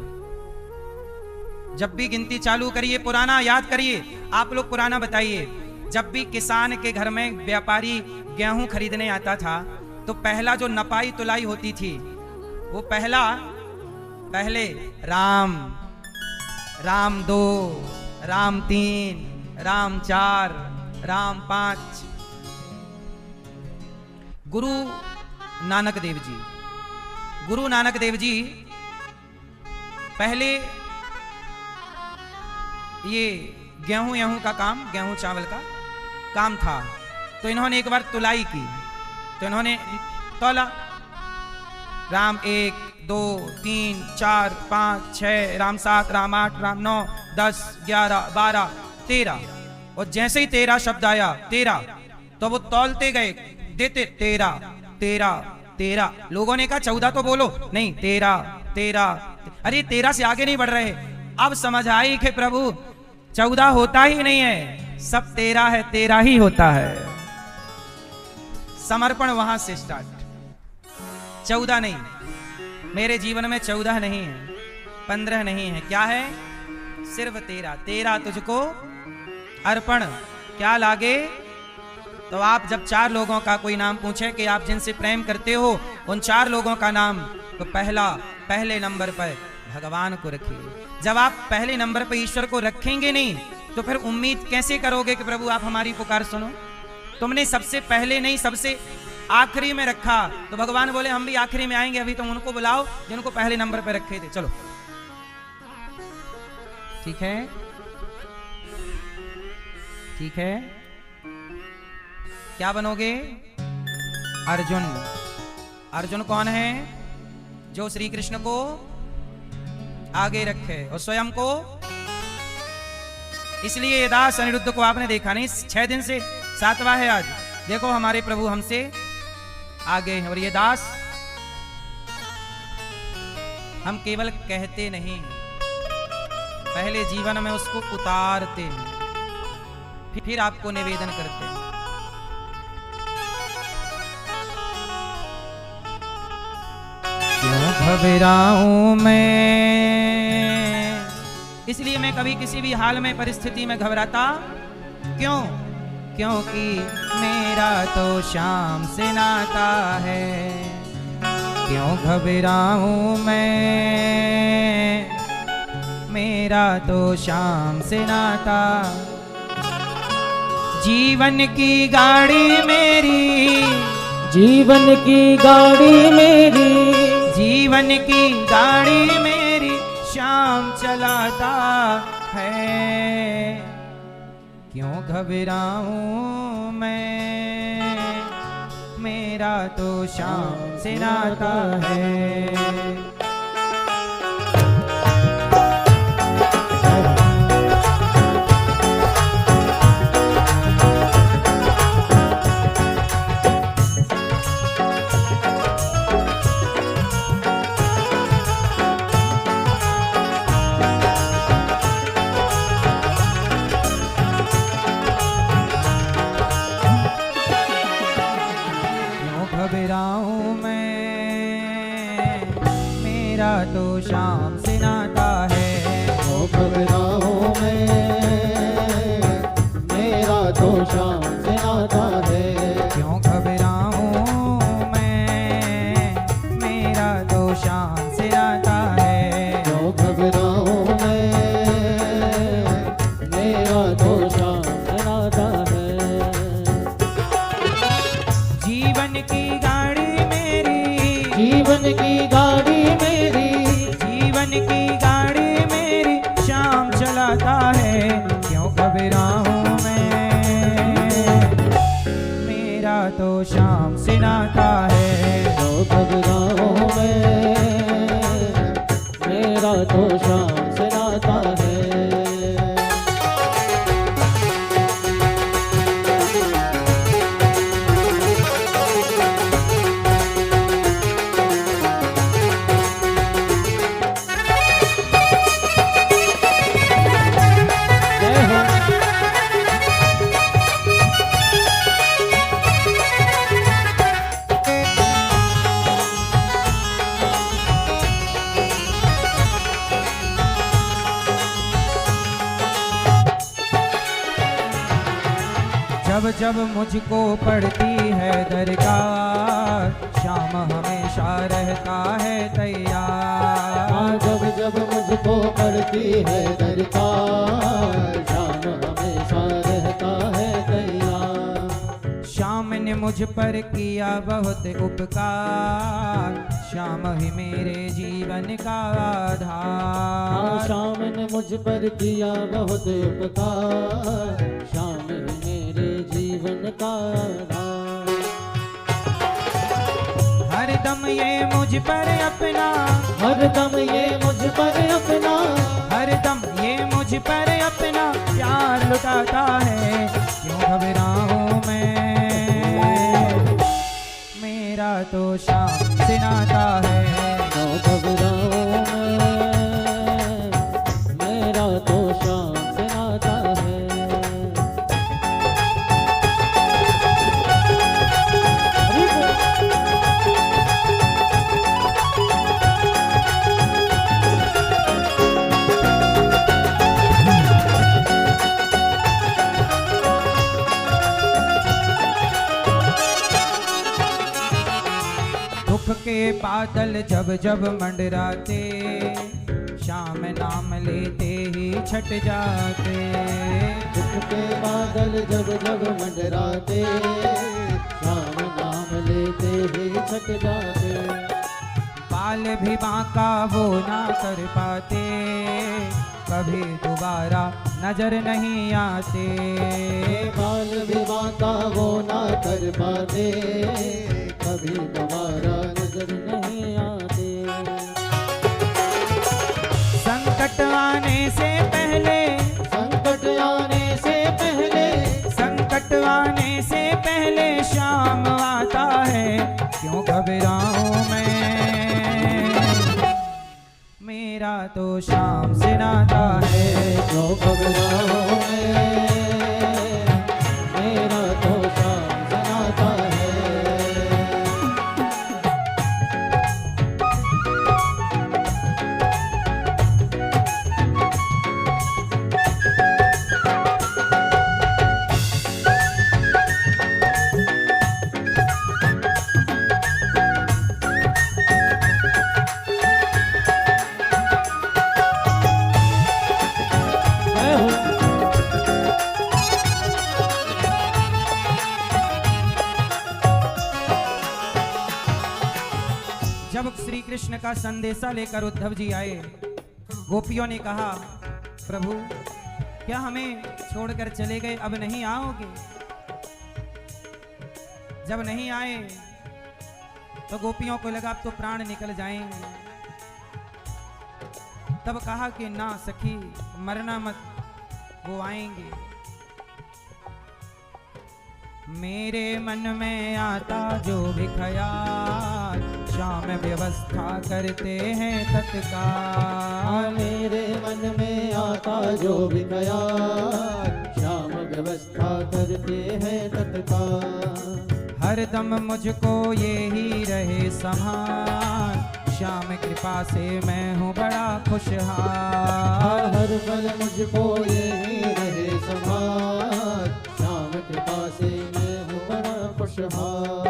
[SPEAKER 1] जब भी गिनती चालू करिए, पुराना याद करिए। आप लोग पुराना बताइए। जब भी किसान के घर में व्यापारी गेहूं खरीदने आता था तो पहला जो नपाई तुलाई होती थी, वो पहले राम, राम 2, राम 3, राम 4, राम 5। गुरु नानक देव जी, गुरु नानक देव जी पहले ये गेहूं का काम, गेहूं चावल का काम था, तो इन्होंने एक बार तुलाई की, तो इन्होंने तौला, राम 1 2 3 4 5 6, राम 7, राम 8, राम 9 10 11 12 13, और जैसे ही 13 शब्द आया 13, तो वो तौलते गए, देते 13 13 13। लोगों ने कहा 14 तो बोलो, नहीं 13 13। अरे 13 से आगे नहीं बढ़ रहे। अब समझ आई कि प्रभु 14 होता ही नहीं है, सब 13 है, 13 ही होता है। समर्पण वहां से स्टार्ट। 14 नहीं, मेरे जीवन में 14 नहीं है, 15 नहीं है, क्या है? सिर्फ 13। 13 तुझको अर्पण। क्या लागे? तो आप जब 4 लोगों का कोई नाम पूछे कि आप जिनसे प्रेम करते हो उन 4 लोगों का नाम, तो पहले नंबर पर भगवान को रखिए। जब आप पहले नंबर पर ईश्वर को रखेंगे नहीं, तो फिर उम्मीद कैसे करोगे कि प्रभु आप हमारी पुकार सुनो? तुमने सबसे पहले नहीं, सबसे आखिरी में रखा, तो भगवान बोले हम भी आखिरी में आएंगे, अभी तुम उनको बुलाओ जिनको पहले नंबर पर रखे थे। चलो ठीक है, ठीक है। क्या बनोगे? अर्जुन। अर्जुन कौन है? जो श्री कृष्ण को आगे रखे और स्वयं को। इसलिए ये दास अनिरुद्ध को आपने देखा नहीं, 6 दिन से 7वां है आज। देखो हमारे प्रभु हमसे आगे हैं, और ये दास हम केवल कहते नहीं, पहले जीवन में उसको उतारते हैं, फिर आपको निवेदन करते हैं। क्यों घबराऊं मैं, इसलिए मैं कभी किसी भी हाल में, परिस्थिति में घबराता क्यों? क्योंकि मेरा तो शाम से नाता है। क्यों घबराऊं मैं, मेरा तो शाम से नाता। जीवन की गाड़ी मेरी,
[SPEAKER 2] जीवन की गाड़ी मेरी,
[SPEAKER 1] जीवन की गाड़ी मेरी शाम चलाता है। क्यों घबराऊं मैं, मेरा तो शाम से नाता है। घबराऊं मैं, मेरा तो शाम से नाता है।
[SPEAKER 2] ओ घबराऊं मैं, मेरा तो शाम से नाता है।
[SPEAKER 1] क्यों घबराऊं मैं, मेरा तो शाम से नाता है।
[SPEAKER 2] क्यों घबराऊं मैं, मेरा तो शाम से नाता है।
[SPEAKER 1] जीवन की गाड़ी मेरी,
[SPEAKER 2] जीवन की गाड़ी मेरी,
[SPEAKER 1] जीवन की गाड़ी मेरी शाम चलाता है। क्यों घबराऊं मैं, मेरा तो शाम से नाता है।
[SPEAKER 2] क्यों घबराऊं मैं, मेरा तो शाम से नाता है।
[SPEAKER 1] जब जब मुझको पड़ती है दरकार, शाम हमेशा रहता है तैयार।
[SPEAKER 2] जब जब मुझको पड़ती है दरकार, शाम हमेशा रहता है तैयार।
[SPEAKER 1] ने मुझ पर किया बहुत उपकार, श्याम ही मेरे जीवन का आधार।
[SPEAKER 2] श्याम ने मुझ पर किया बहुत उपकार, श्याम ही मेरे जीवन का आधार।
[SPEAKER 1] हरदम ये मुझ पर अपना,
[SPEAKER 2] हरदम ये मुझ पर अपना,
[SPEAKER 1] हरदम ये मुझ पर अपना प्यार लुटाता है। क्यों घबराऊं मैं, मेरा तो श्याम से नाता है।
[SPEAKER 2] क्यों घबराऊं मैं, मेरा तो श्याम से नाता है।
[SPEAKER 1] दुख के बादल जब जब मंडराते, श्याम नाम लेते ही छट जाते।
[SPEAKER 2] दुख के बादल जब जब मंडराते, श्याम नाम लेते ही छट जाते।
[SPEAKER 1] बाल भी बांका वो ना कर पाते, कभी दोबारा नजर नहीं आते।
[SPEAKER 2] बाल विवाह का वो ना कर पाते, कभी दोबारा नजर नहीं आते।
[SPEAKER 1] संकट आने से पहले,
[SPEAKER 2] संकट आने से पहले,
[SPEAKER 1] संकट आने से पहले श्याम आता है। क्यों घबराऊं मैं, मेरा तो श्याम से नाता है।
[SPEAKER 2] क्यों घबराऊं मैं, मेरा तो श्याम से नाता है। मैं हूँ
[SPEAKER 1] जब श्री कृष्ण का संदेशा लेकर उद्धव जी आए, गोपियों ने कहा, प्रभु क्या हमें छोड़कर चले गए, अब नहीं आओगे? जब नहीं आए तो गोपियों को लगा अब तो प्राण निकल जाएंगे। तब कहा कि ना सखी, मरना मत, वो आएंगे। मेरे मन में आता जो भी ख्याल, श्याम व्यवस्था करते हैं तत्काल।
[SPEAKER 2] मेरे मन में आता जो भी ख्याल, श्याम व्यवस्था करते हैं तत्काल।
[SPEAKER 1] हरदम मुझको ये ही रहे संभाल, श्याम कृपा से मैं हूँ बड़ा खुशहाल।
[SPEAKER 2] हर पल मुझको ये ही रहे संभाल, श्याम कृपा से मैं हूँ बड़ा खुशहाल।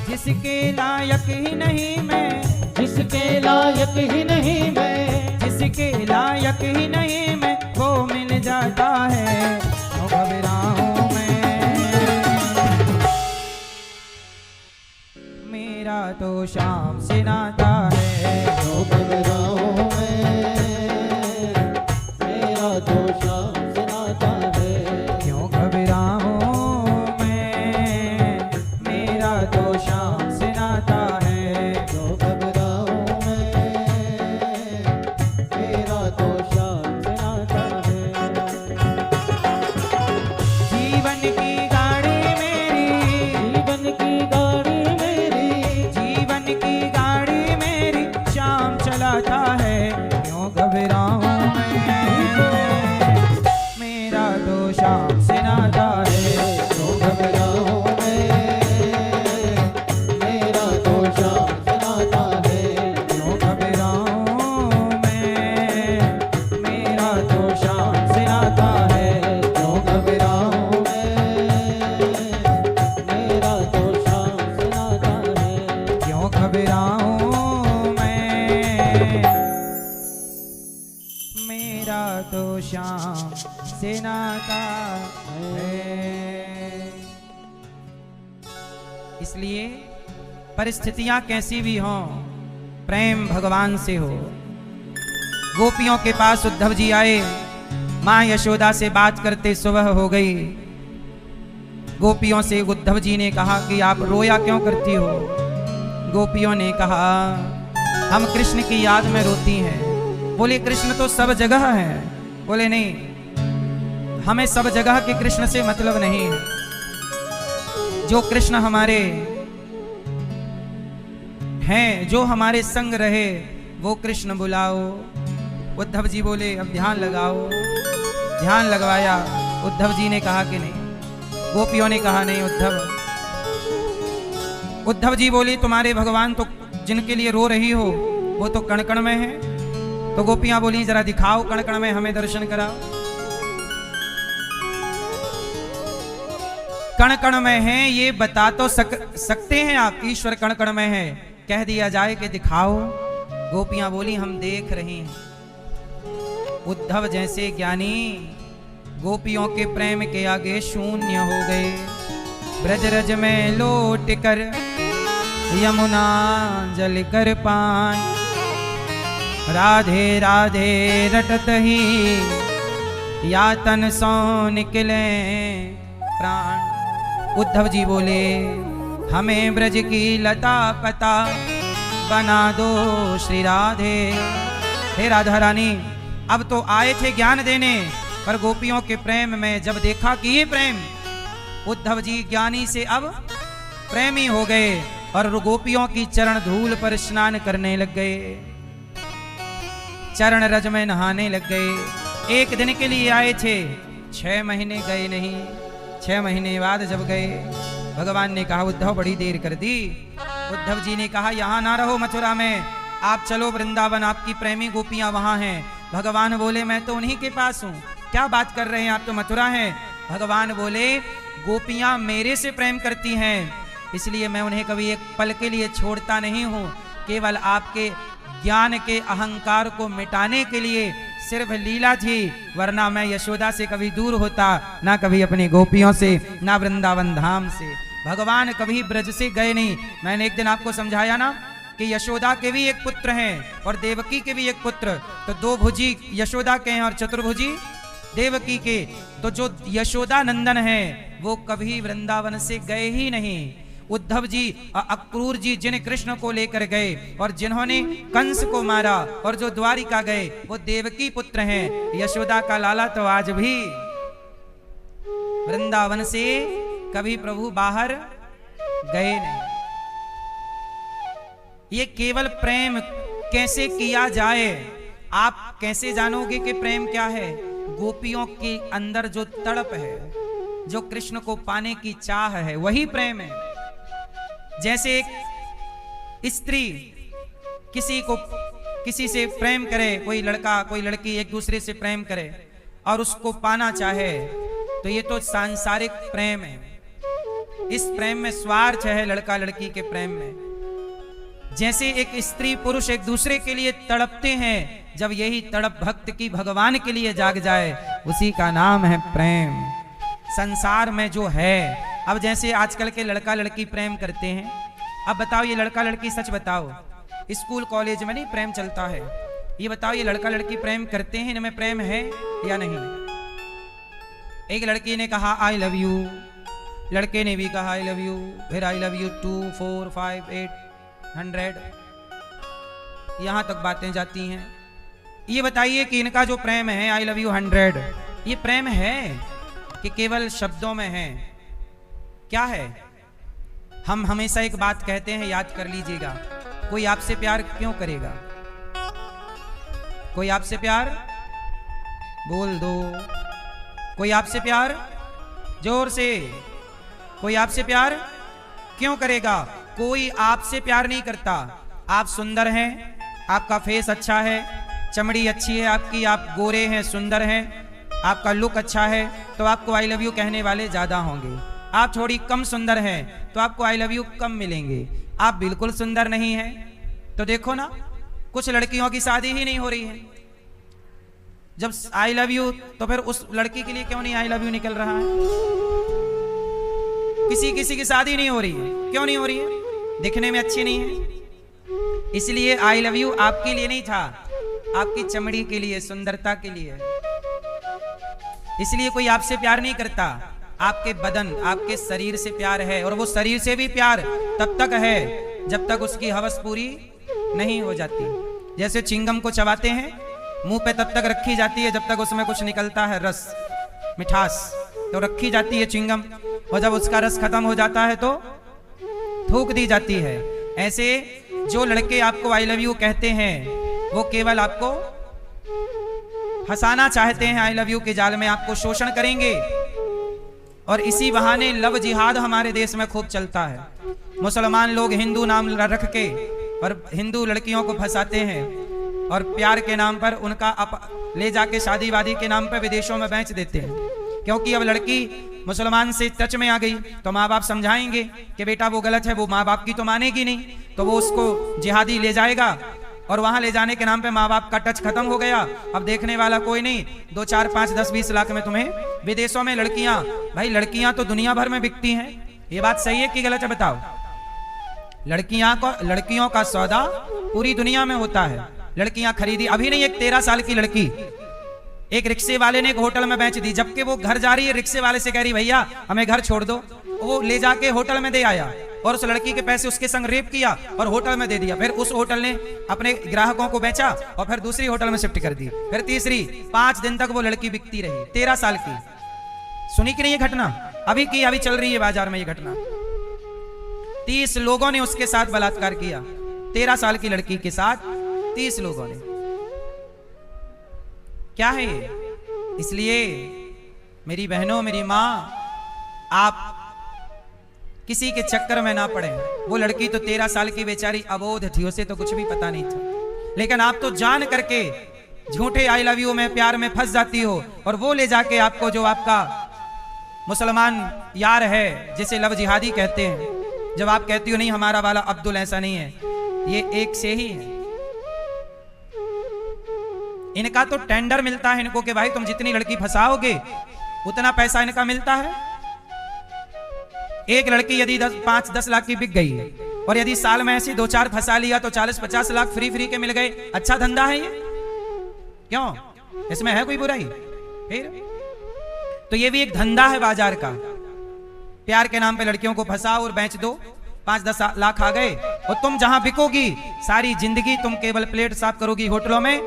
[SPEAKER 1] जिसके लायक ही नहीं मैं,
[SPEAKER 2] जिसके लायक ही नहीं मैं,
[SPEAKER 1] जिसके लायक ही नहीं मैं, वो मिल जाता है। क्यों घबराऊं मैं, मेरा तो श्याम से नाता है।
[SPEAKER 2] क्यों घबराऊं मैं, मेरा तो श्याम से नाता है।
[SPEAKER 1] क्यों घबराऊं मैं, मेरा तो श्याम से नाता है।
[SPEAKER 2] क्यों घबराऊं मैं, मेरा तो श्याम से नाता है।
[SPEAKER 1] जीवन की गाड़ी मेरी,
[SPEAKER 2] जीवन की गाड़ी मेरी,
[SPEAKER 1] जीवन की गाड़ी मेरी, श्याम चलाता है। क्यों घबराऊं मैं, मेरा तो श्याम से नाता है।
[SPEAKER 2] क्यों घबराऊं मैं, मेरा तो श्याम से नाता है।
[SPEAKER 1] क्यों घबराऊं मैं, मेरा तो श्याम से नाता है।
[SPEAKER 2] क्यों घबराऊं मैं, मेरा तो श्याम से नाता है।
[SPEAKER 1] क्यों घबराऊं मैं, मेरा तो श्याम से नाता है। इसलिए परिस्थितियां कैसी भी हों, प्रेम भगवान से हो। गोपियों के पास उद्धव जी आए, मां यशोदा से बात करते सुबह हो गई। गोपियों से उद्धव जी ने कहा कि आप रोया क्यों करती हो? गोपियों ने कहा हम कृष्ण की याद में रोती हैं। बोले कृष्ण तो सब जगह है। बोले नहीं, हमें सब जगह के कृष्ण से मतलब नहीं है। जो कृष्ण हमारे हैं, जो हमारे संग रहे, वो कृष्ण बुलाओ। उद्धव जी बोले अब ध्यान लगाओ। ध्यान लगवाया। उद्धव जी ने कहा कि नहीं। गोपियों ने कहा नहीं उद्धव जी बोली तुम्हारे भगवान तो जिनके लिए रो रही हो वो तो कण कण में है। तो गोपियां बोली जरा दिखाओ कण कण में, हमें दर्शन कराओ। कण कण में है ये बता तो सकते हैं आप, ईश्वर कण कण में है, कह दिया जाए कि दिखाओ। गोपियां बोली हम देख रही हैं। उद्धव जैसे ज्ञानी गोपियों के प्रेम के आगे शून्य हो गए। ब्रज रज में लौट कर यमुना जल कर पान, राधे राधे रटत ही यातन सो निकले प्राण। उद्धव जी बोले हमें ब्रज की लता पता बना दो श्री राधे। हे राधा रानी, अब तो आए थे ज्ञान देने, पर गोपियों के प्रेम में जब देखा कि ये प्रेम, उद्धव जी ज्ञानी से अब प्रेमी हो गए और गोपियों की चरण धूल पर स्नान करने लग गए, चरण रज में नहाने लग गए। एक दिन के लिए आए थे, 6 महीने गए नहीं। 6 महीने बाद जब गए, भगवान ने कहा उद्धव बड़ी देर कर दी। उद्धव जी ने कहा यहां ना रहो मथुरा में, आप चलो वृंदावन, आपकी प्रेमी गोपियां वहां हैं। भगवान बोले मैं तो उन्हीं के पास हूं, क्या बात कर रहे हैं, आप तो मथुरा हैं। भगवान बोले गोपियां मेरे से प्रेम करती हैं, इसलिए मैं उन्हें कभी एक पल के लिए छोड़ता नहीं हूं। केवल आपके ज्ञान के अहंकार को मिटाने के लिए सिर्फ लीला थी, वरना मैं यशोदा से कभी दूर होता, ना कभी अपनी गोपियों से, ना वृंदावन धाम से। भगवान कभी ब्रज से गए नहीं। मैंने एक दिन आपको समझाया ना कि यशोदा के भी एक पुत्र हैं और देवकी के भी एक पुत्र, तो 2 भुजी यशोदा के हैं और चतुर्भुजी देवकी के। तो जो यशोदा नंदन है वो कभी वृंदावन से गए ही नहीं। उद्धव जी अक्रूर जी जिन कृष्ण को लेकर गए और जिन्होंने कंस को मारा और जो द्वारिका गए, वो देवकी पुत्र हैं। यशोदा का लाला तो आज भी वृंदावन से कभी प्रभु बाहर गए नहीं। ये केवल प्रेम कैसे किया जाए, आप कैसे जानोगे कि प्रेम क्या है? गोपियों के अंदर जो तड़प है, जो कृष्ण को पाने की चाह है, वही प्रेम है। जैसे एक स्त्री किसी से प्रेम करे, कोई लड़का कोई लड़की एक दूसरे से प्रेम करे और उसको पाना चाहे, तो ये तो सांसारिक प्रेम है। इस प्रेम में स्वार्थ है, लड़का लड़की के प्रेम में। जैसे एक स्त्री पुरुष एक दूसरे के लिए तड़पते हैं, जब यही तड़प भक्त की भगवान के लिए जाग जाए, उसी का नाम है प्रेम। संसार में जो है, अब जैसे आजकल के लड़का लड़की प्रेम करते हैं, अब बताओ ये लड़का लड़की, सच बताओ, स्कूल कॉलेज में नहीं प्रेम चलता है, ये बताओ ये लड़का लड़की प्रेम करते हैं, इनमें प्रेम है या नहीं? एक लड़की ने कहा आई लव यू, लड़के ने भी कहा आई लव यू, फिर आई लव यू 2 4 5 8 100, यहां तक बातें जाती हैं। ये बताइए कि इनका जो प्रेम है आई लव यू 100, ये प्रेम है कि केवल शब्दों में है? क्या है? हम हमेशा एक बात कहते हैं, याद कर लीजिएगा, कोई आपसे प्यार क्यों करेगा? कोई आपसे प्यार, बोल दो, कोई आपसे प्यार, जोर से, कोई आपसे प्यार क्यों करेगा? कोई आपसे प्यार नहीं करता। आप सुंदर हैं, आपका फेस अच्छा है, चमड़ी अच्छी है आपकी, आप गोरे हैं, सुंदर हैं, आपका लुक अच्छा है, तो आपको आई लव यू कहने वाले ज्यादा होंगे। आप थोड़ी कम सुंदर हैं तो आपको आई लव यू कम मिलेंगे। आप बिल्कुल सुंदर नहीं हैं तो देखो ना, कुछ लड़कियों की शादी ही नहीं हो रही है। जब आई लव यू तो फिर उस लड़की के लिए क्यों नहीं आई लव यू निकल रहा है? किसी किसी की शादी नहीं हो रही है। क्यों नहीं हो रही है? दिखने में अच्छी नहीं है। इसलिए आई लव यू आपके लिए नहीं था, आपकी चमड़ी के लिए, सुंदरता के लिए। इसलिए कोई आपसे प्यार नहीं करता, आपके बदन, आपके शरीर से प्यार है। और वो शरीर से भी प्यार तब तक है जब तक उसकी हवस पूरी नहीं हो जाती। जैसे चिंगम को चबाते हैं, मुंह पे तब तक रखी जाती है जब तक उसमें कुछ निकलता है, रस, मिठास, तो रखी जाती है चिंगम। और जब उसका रस खत्म हो जाता है तो थूक दी जाती है। ऐसे जो लड़के आपको आई लव यू कहते हैं वो केवल आपको हंसाना चाहते हैं, आई लव यू के जाल में आपको शोषण करेंगे। और इसी बहाने लव जिहाद हमारे देश में खूब चलता है। मुसलमान लोग हिंदू नाम रख के और हिंदू लड़कियों को फंसाते हैं और प्यार के नाम पर उनका ले जाके शादी वादी के नाम पर विदेशों में बेच देते हैं। क्योंकि अब लड़की मुसलमान से टच में आ गई तो माँ बाप समझाएंगे कि बेटा वो गलत है, वो माँ बाप की तो मानेगी नहीं, तो वो उसको जिहादी ले जाएगा। और वहां ले जाने के नाम पे माँ बाप का टच खत्म हो गया। अब देखने वाला कोई नहीं, 2, 4, 5, 10, 20 लाख में तुम्हें विदेशों में लड़कियां, भाई लड़कियां तो दुनिया भर में बिकती हैं। ये बात सही है कि गलत है बताओ? लड़कियों का सौदा पूरी दुनिया में होता है। लड़कियां खरीदी, अभी नहीं, एक 13 साल की लड़की एक रिक्शे वाले ने एक होटल में बेच दी। जबकि वो घर जा रही है, रिक्शे वाले से कह रही भैया हमें घर छोड़ दो। वो ले जाके होटल में दे आया और उस लड़की के पैसे उसके संग रेप किया और होटल में दे दिया। फिर उस होटल ने अपने ग्राहकों को बेचा और फिर दूसरी होटल में शिफ्ट कर दी, फिर तीसरी। 5 दिन तक वो लड़की बिकती रही, 13 साल की। सुनी कि नहीं ये घटना? अभी चल रही है बाजार में ये घटना। 30 लोगों ने उसके साथ बलात्कार किया, 13 साल की लड़की के साथ 30 लोगों ने। क्या है ये? इसलिए मेरी बहनों, मेरी मां, आप किसी के चक्कर में ना पड़े। वो लड़की तो 13 साल की बेचारी अबोध थी, उसे तो कुछ भी पता नहीं था। लेकिन आप तो जान करके झूठे आई लव यू में, प्यार में फंस जाती हो। और वो ले जाके आपको, जो आपका मुसलमान यार है जिसे लव जिहादी कहते हैं, जब आप कहती हो नहीं हमारा वाला अब्दुल ऐसा नहीं है, ये एक से ही है। इनका तो टेंडर मिलता है इनको कि भाई तुम जितनी लड़की फंसाओगे उतना पैसा इनका मिलता है। एक लड़की यदि 5-10 लाख की बिक गई और यदि साल में ऐसी 2-4 फंसा लिया तो 40-50 लाख फ्री के मिल गए। अच्छा धंधा है ये? क्यों? इसमें है कोई बुराई? फिर तो ये भी एक धंधा है बाजार का। प्यार के नाम पे लड़कियों को फंसाओ और बेच दो, 5-10 लाख आ गए और तुम जहां बिकोगी सारी जिंदगी तुम केवल प्लेट साफ करोगी होटलों में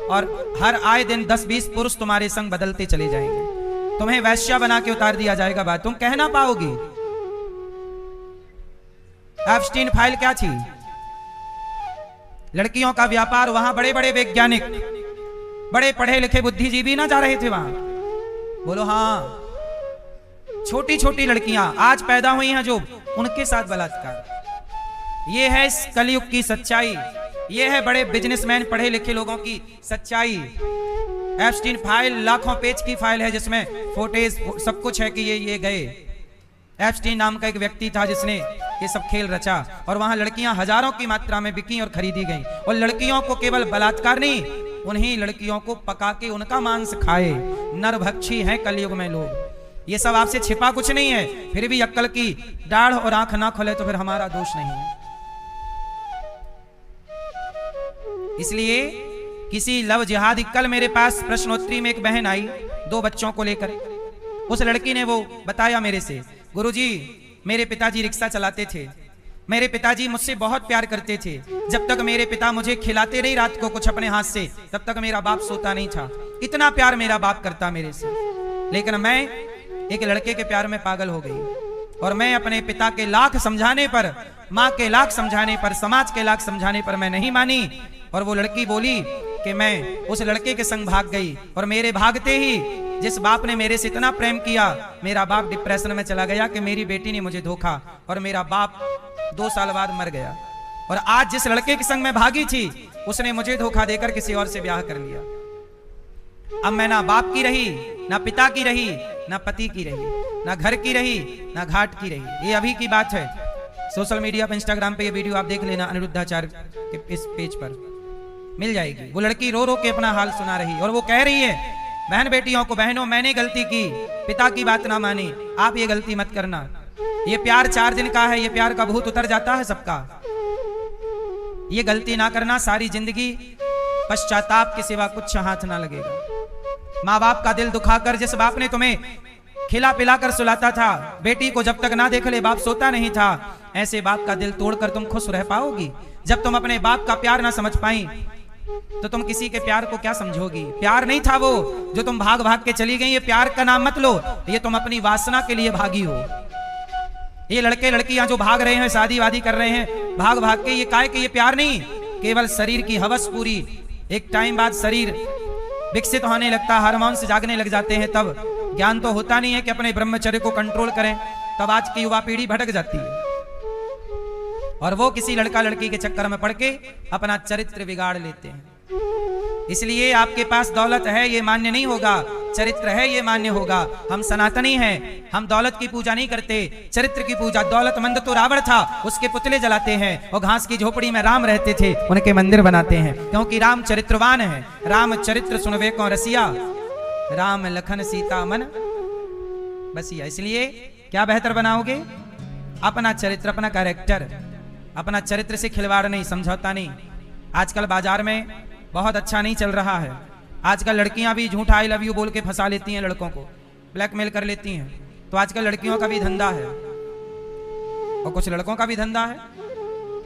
[SPEAKER 1] और हर आए दिन 10-20 पुरुष तुम्हारे संग बदलते चले जाएंगे। तुम्हें वैश्या बना के उतार दिया जाएगा। बात तुम कह ना पाओगी। एप्स्टीन फाइल क्या थी? लड़कियों का व्यापार। वहां बड़े बड़े वैज्ञानिक, बड़े पढ़े लिखे बुद्धिजीवी ना जा रहे थे वहां? बोलो हाँ। छोटी छोटी लड़कियां आज पैदा हुई हैं जो, उनके साथ बलात्कार। ये है इस कलयुग की सच्चाई। ये है बड़े बिजनेसमैन, पढ़े लिखे लोगों की सच्चाई। एप्स्टीन फाइल लाखों पेज की फाइल है जिसमें फोटेज सब कुछ है कि ये गए। एप्स्टीन नाम का एक व्यक्ति था जिसने ये सब खेल रचा और वहां लड़कियां हजारों की मात्रा में बिकी और खरीदी गईं। और लड़कियों को केवल बलात्कार नहीं, उन्हीं लड़कियों को पका के उनका मांस खाए। नरभक्षी हैं कलयुग में लोग। ये सब आपसे छिपा कुछ नहीं है, फिर भी अक्ल की दाढ़ और आंख ना खोले तो फिर हमारा दोष नहीं है। इसलिए किसी लव जिहादी, कल मेरे पास प्रश्नोत्तरी में एक बहन आई 2 बच्चों को लेकर। उस लड़की ने वो बताया मेरे से, गुरुजी मेरे पिताजी रिक्शा चलाते थे, मेरे पिताजी मुझसे बहुत प्यार करते थे। जब तक मेरे पिता मुझे खिलाते नहीं रात को कुछ अपने हाथ से, तब तक मेरा बाप सोता नहीं था। इतना प्यार मेरा बाप करता मेरे से। लेकिन मैं एक लड़के के प्यार में पागल हो गई और मैं अपने पिता के लाख समझाने पर, माँ के लाख समझाने पर, समाज के लाख समझाने पर मैं नहीं मानी। और वो लड़की बोली कि मैं उस लड़के के संग भाग गई और मेरे भागते ही जिस बाप ने मेरे से इतना प्रेम किया, मेरा बाप डिप्रेशन में चला गया कि मेरी बेटी ने मुझे धोखा और मेरा बाप 2 साल बाद मर गया। और आज जिस लड़के के संग मैं भागी थी उसने मुझे धोखा देकर किसी और से ब्याह कर लिया। अब मैं ना बाप की रही, ना पिता की रही, ना पति की रही, ना घर की रही, ना घाट की रही। ये अभी की बात है। सोशल मीडिया पर, इंस्टाग्राम पे ये वीडियो आप देख लेना, अनिरुद्धाचार्य के इस पेज पर मिल जाएगी। वो लड़की रो रो के अपना हाल सुना रही और वो कह रही है बहन बेटियों को, बहनों मैंने गलती की, पिता की बात ना मानी, आप ये गलती मत करना। ये प्यार 4 दिन का है, ये प्यार का भूत उतर जाता है सबका। ये गलती ना करना, सारी जिंदगी पश्चाताप के सिवा कुछ हाथ ना लगेगा। माँ बाप का दिल दुखाकर, जिस बाप ने तुम्हें खिला पिलाकर सुलाता था, बेटी को जब तक ना देख ले बाप सोता नहीं था, ऐसे बाप का दिल तोड़कर तुम खुश रह पाओगी? जब तुम अपने बाप का प्यार ना समझ पाई तो तुम किसी के प्यार को क्या समझोगी? प्यार नहीं था वो जो तुम भाग भाग के चली गई। ये प्यार का नाम मत लो, ये तुम अपनी वासना के लिए भागी हो। ये लड़के लड़कियां जो भाग रहे हैं, शादी वादी कर रहे हैं भाग भाग के, ये काय कि ये प्यार नहीं, केवल शरीर की हवस पूरी। एक टाइम बाद शरीर विकसित होने लगता, हार्मोन्स जागने लग जाते हैं, तब ज्ञान तो होता नहीं है कि अपने ब्रह्मचर्य को कंट्रोल करें। तब आज की युवा पीढ़ी भटक जाती है और वो किसी लड़का लड़की के चक्कर में पड़ के अपना चरित्र बिगाड़ लेते हैं। इसलिए आपके पास दौलत है ये मान्य नहीं होगा, चरित्र है ये मान्य होगा। हम सनातनी हैं, हम दौलत की पूजा नहीं करते, चरित्र की पूजा। दौलतमंद तो रावण था, उसके पुतले जलाते हैं, और घास की झोपड़ी में राम रहते थे, उनके मंदिर बनाते हैं, क्योंकि राम चरित्रवान है। राम चरित्र सुनवे को रसिया, राम लखन सीता मन बसिया। इसलिए क्या बेहतर बनाओगे? अपना चरित्र, अपना कैरेक्टर, अपना चरित्र से खिलवाड़ नहीं, समझौता नहीं। आजकल बाजार में बहुत अच्छा नहीं चल रहा है। आजकल लड़कियां भी झूठा आई लव यू बोल के फंसा लेती हैं, लड़कों को ब्लैकमेल कर लेती हैं। तो आजकल लड़कियों का भी धंधा है और कुछ लड़कों का भी धंधा है।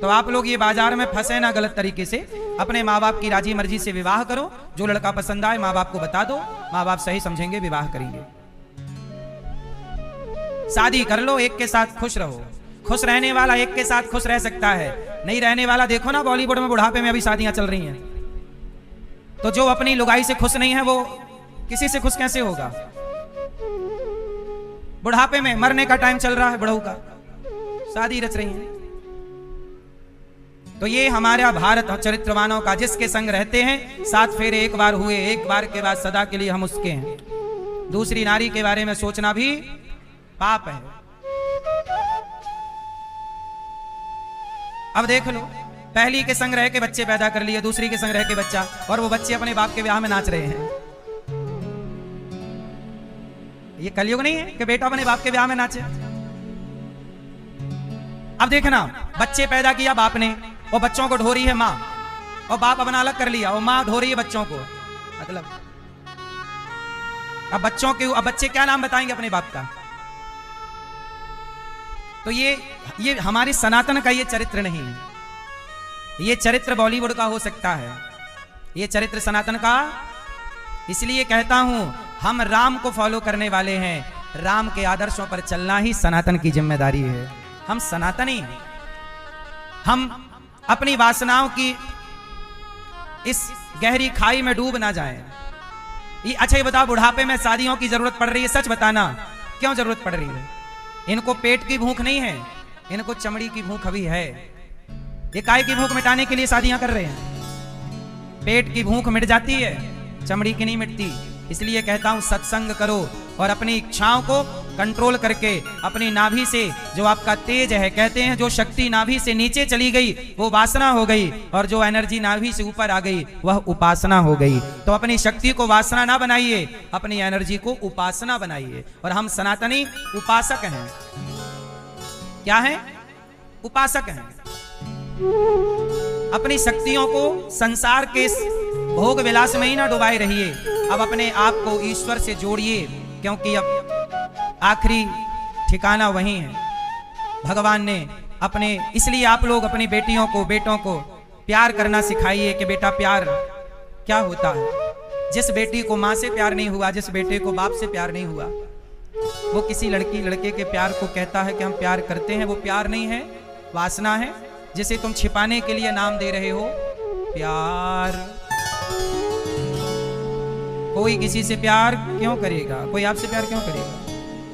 [SPEAKER 1] तो आप लोग ये बाजार में फंसे ना गलत तरीके से। अपने माँ बाप की राजी मर्जी से विवाह करो, जो लड़का पसंद आए माँ बाप को बता दो, माँ बाप सही समझेंगे, विवाह करेंगे। शादी कर लो, एक के साथ खुश रहो। खुश रहने वाला एक के साथ खुश रह सकता है, नहीं रहने वाला देखो ना बॉलीवुड में बुढ़ापे में अभी शादियां चल रही हैं। तो जो अपनी लुगाई से खुश नहीं है वो किसी से खुश कैसे होगा? बुढ़ापे में मरने का टाइम चल रहा है, बुढ़ऊ का शादी रच रही है। तो ये हमारा भारत चरित्रवानों का, जिसके संग रहते हैं 7 फेरे एक बार हुए, एक बार के बाद सदा के लिए हम उसके हैं। दूसरी नारी के बारे में सोचना भी पाप है। अब देख लो, पहली के संग रह के बच्चे पैदा कर लिए, दूसरी के संग रह के बच्चा, और वो बच्चे अपने बाप के ब्याह में नाच रहे हैं। ये कलयुग नहीं है कि बेटा अपने बाप के ब्याह में नाचे? अब देखना, बच्चे पैदा किया बाप ने, और बच्चों को ढो रही है माँ, और बाप अपना अलग कर लिया और माँ ढो रही है बच्चों को। मतलब अब बच्चों के, अब बच्चे क्या नाम बताएंगे अपने बाप का? तो ये हमारे सनातन का ये चरित्र नहीं है। ये चरित्र बॉलीवुड का हो सकता है, ये चरित्र सनातन का। इसलिए कहता हूं, हम राम को फॉलो करने वाले हैं, राम के आदर्शों पर चलना ही सनातन की जिम्मेदारी है। हम सनातनी हैं। हम अपनी वासनाओं की इस गहरी खाई में डूब ना जाएं। ये अच्छा ये बताओ, बुढ़ापे में शादियों की जरूरत पड़ रही है? सच बताना, क्यों जरूरत पड़ रही है? इनको पेट की भूख नहीं है, इनको चमड़ी की भूख अभी है। ये काय की भूख मिटाने के लिए शादियां कर रहे हैं। पेट की भूख मिट जाती है, चमड़ी की नहीं मिटती। इसलिए कहता हूं, सत्संग करो और अपनी इच्छाओं को कंट्रोल करके अपनी नाभि से जो आपका तेज है, कहते हैं जो शक्ति नाभि से नीचे चली गई वो वासना हो गई, और जो एनर्जी नाभि से ऊपर आ गई वह उपासना हो गई। तो अपनी शक्ति को वासना ना बनाइए, अपनी एनर्जी को उपासना बनाइए। और हम सनातनी उपासक हैं। क्या है? उपासक हैं। अपनी शक्तियों को संसार के भोग विलास में ही ना डुबाए रहिए। अब अपने आप को ईश्वर से जोड़िए, क्योंकि अब आखिरी ठिकाना वही है। भगवान ने अपने, इसलिए आप लोग अपनी बेटियों को, बेटों को प्यार करना सिखाइए कि बेटा प्यार क्या होता है। जिस बेटी को माँ से प्यार नहीं हुआ, जिस बेटे को बाप से प्यार नहीं हुआ, वो किसी लड़की लड़के के प्यार को कहता है कि हम प्यार करते हैं। वो प्यार नहीं है, वासना है, जिसे तुम छिपाने के लिए नाम दे रहे हो प्यार। कोई किसी से प्यार क्यों करेगा? कोई आपसे प्यार क्यों करेगा?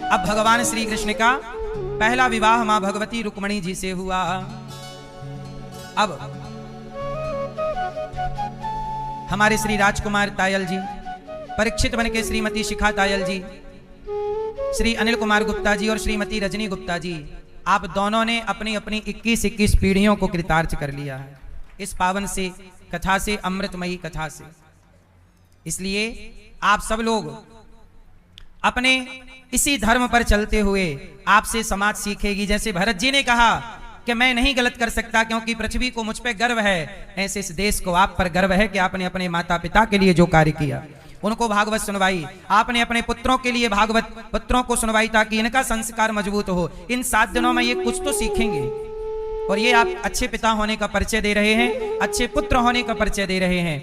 [SPEAKER 1] अब भगवान श्री कृष्ण का पहला विवाह मां भगवती रुक्मणी जी से हुआ। अब हमारे श्री राजकुमार तायल जी, परीक्षित बन के श्रीमती शिखा तायल जी, श्री अनिल कुमार गुप्ता जी और श्रीमती रजनी गुप्ता जी, आप दोनों ने अपनी अपनी 21 पीढ़ियों को कृतार्थ कर लिया है इस पावन से कथा से, अमृतमयी कथा से। इसलिए आप सब लोग अपने इसी धर्म पर चलते हुए आपसे समाज सीखेगी। जैसे भरत जी ने कहा कि मैं नहीं गलत कर सकता क्योंकि पृथ्वी को मुझ पे गर्व है, ऐसे इस देश को आप पर गर्व है कि आपने अपने माता पिता के लिए जो कार्य किया, उनको भागवत सुनवाई, आपने अपने पुत्रों के लिए भागवत पुत्रों को सुनवाई ताकि इनका संस्कार मजबूत हो। इन 7 दिनों में ये कुछ तो सीखेंगे और ये आप अच्छे पिता होने का परिचय दे रहे हैं, अच्छे पुत्र होने का परिचय दे रहे हैं।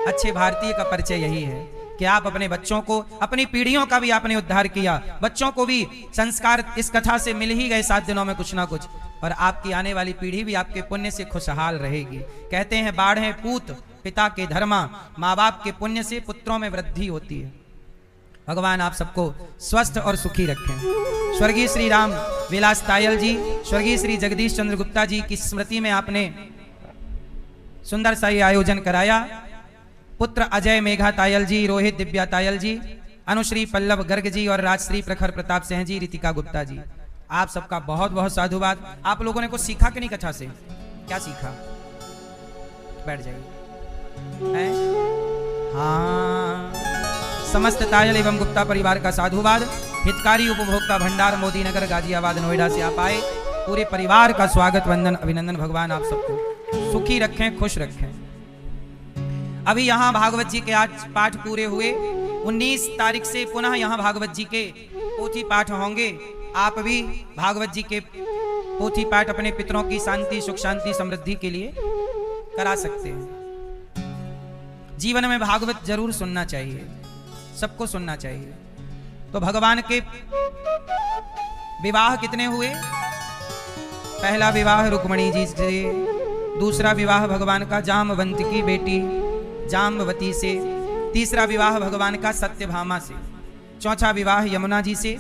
[SPEAKER 1] अच्छे भारतीय का परिचय यही है कि आप अपने बच्चों को, अपनी पीढ़ियों का भी आपने उद्धार किया, बच्चों को भी संस्कार इस कथा से मिल ही गए 7 दिनों में कुछ ना कुछ, और आपकी आने वाली पीढ़ी भी आपके पुण्य से खुशहाल रहेगी। कहते हैं बाढ़े पूत पिता के धर्मा, माँ बाप के पुण्य से पुत्रों में वृद्धि होती है। भगवान आप सबको स्वस्थ और सुखी रखें। स्वर्गीय श्री राम विलास तायल जी, स्वर्गीय श्री जगदीश चंद्र गुप्ता जी की स्मृति में आपने सुंदर सा ये आयोजन कराया। पुत्र अजय मेघा तायल जी, रोहित दिव्या तायल जी, अनुश्री पल्लव गर्ग जी और राजश्री प्रखर प्रताप सिंह जी, रितिका गुप्ता जी, आप सबका बहुत बहुत साधुवाद। आप लोगों ने कुछ सीखा कि नहीं कथा से? क्या सीखा? बैठ जाइए। हाँ, समस्त तायल एवं गुप्ता परिवार का साधुवाद। हितकारी उपभोक्ता भंडार मोदी नगर गाजियाबाद नोएडा से आप आए, पूरे परिवार का स्वागत वंदन अभिनंदन। भगवान आप सबको सुखी रखें, खुश रखें। अभी यहाँ भागवत जी के आज पाठ पूरे हुए। 19 तारीख से पुनः यहाँ भागवत जी के पोथी पाठ होंगे। आप भी भागवत जी के पोथी पाठ अपने पितरों की शांति, सुख शांति, समृद्धि के लिए करा सकते हैं। जीवन में भागवत जरूर सुनना चाहिए, सबको सुनना चाहिए। तो भगवान के विवाह कितने हुए? पहला विवाह रुक्मणी जी से, दूसरा विवाह भगवान का जामवंत की बेटी जाम्बवती से, तीसरा विवाह भगवान का सत्यभामा से, चौथा विवाह यमुना जी से,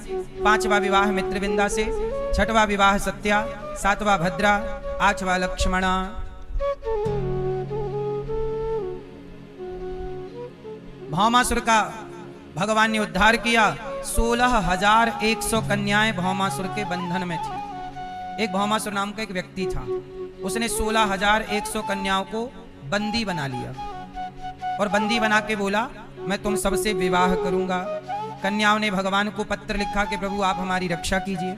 [SPEAKER 1] पांचवा विवाह मित्रविंदा से, छठवां विवाह सत्या, सातवां भद्रा, आठवां लक्ष्मणा। भौमासुर का भगवान ने उद्धार किया। 16,100 कन्याएं भौमासुर के बंधन में थी। एक भौमासुर नाम का एक व्यक्ति था, उसने 16,100 कन्याओं को बंदी बना लिया और बंदी बना के बोला मैं तुम सबसे विवाह करूंगा। कन्याओं ने भगवान को पत्र लिखा कि प्रभु आप हमारी रक्षा कीजिए।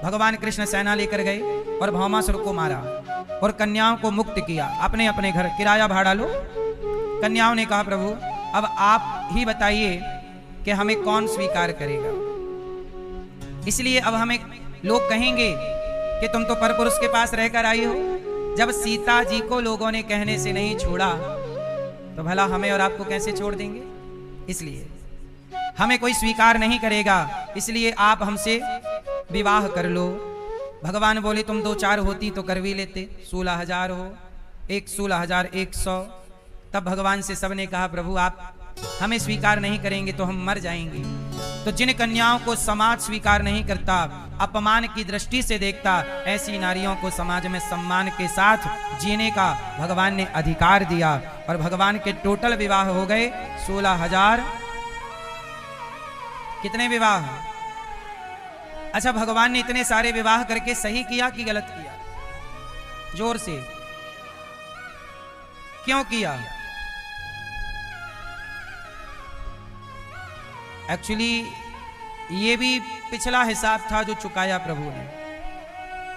[SPEAKER 1] भगवान कृष्ण सेना लेकर गए और भौमासुर को मारा और कन्याओं को मुक्त किया। अपने अपने घर किराया भाड़ा लो। कन्याओं ने कहा प्रभु अब आप ही बताइए कि हमें कौन स्वीकार करेगा। इसलिए अब हमें लोग कहेंगे कि तुम तो परपुरुष के पास रहकर आई हो। जब सीता जी को लोगों ने कहने से नहीं छोड़ा तो भला हमें और आपको कैसे छोड़ देंगे? इसलिए हमें कोई स्वीकार नहीं करेगा, इसलिए आप हमसे विवाह कर लो। भगवान बोले तुम 2-4 होती तो कर भी लेते, 16,000 हो, 16,100। तब भगवान से सबने कहा प्रभु आप हमें स्वीकार नहीं करेंगे तो हम मर जाएंगे। तो जिन कन्याओं को समाज स्वीकार नहीं करता, अपमान की दृष्टि से देखता, ऐसी नारियों को समाज में सम्मान के साथ जीने का भगवान ने अधिकार दिया। और भगवान के टोटल विवाह हो गए 16,000। कितने विवाह? अच्छा, भगवान ने इतने सारे विवाह करके सही किया कि गलत किया? जोर से क्यों किया? एक्चुअली ये भी पिछला हिसाब था जो चुकाया प्रभु ने।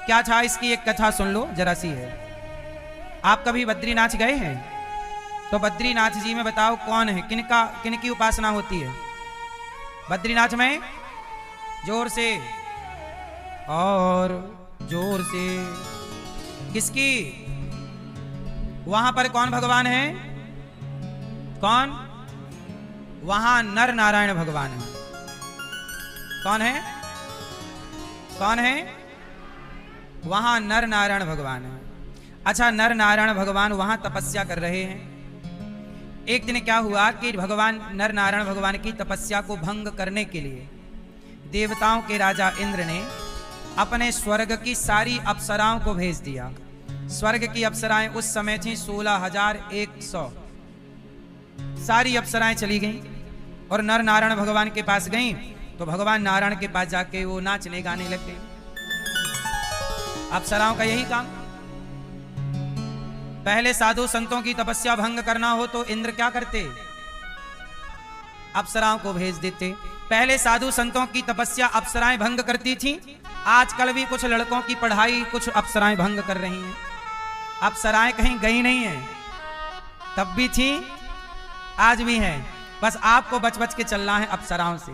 [SPEAKER 1] क्या था? इसकी एक कथा सुन लो, जरा सी है। आप कभी बद्रीनाथ गए हैं? तो बद्रीनाथ जी में बताओ कौन है, किनकी उपासना होती है बद्रीनाथ में? जोर से और जोर से। किसकी? वहां पर कौन भगवान है? कौन? वहां नर नारायण भगवान है। कौन है? कौन है? वहां नर नारायण भगवान है। अच्छा, नर नारायण भगवान वहां तपस्या कर रहे हैं। एक दिन क्या हुआ कि भगवान नर नारायण भगवान की तपस्या को भंग करने के लिए देवताओं के राजा इंद्र ने अपने स्वर्ग की सारी अप्सराओं को भेज दिया। स्वर्ग की अप्सराएं उस समय थी 16,100। सारी अप्सराएं चली गईं और नर नारायण भगवान के पास गईं तो भगवान नारायण के पास जाके वो नाचने गाने लग गए। अप्सराओं का यही काम। पहले साधु संतों की तपस्या भंग करना हो तो इंद्र क्या करते? अप्सराओं को भेज देते। पहले साधु संतों की तपस्या अप्सराएं भंग करती थीं, आजकल भी कुछ लड़कों की पढ़ाई कुछ अप्सराएं भंग कर रही हैं। अप्सराएं कहीं गई नहीं है, तब भी थी, आज भी हैं। बस आपको बच बच के चलना है अप्सराओं से।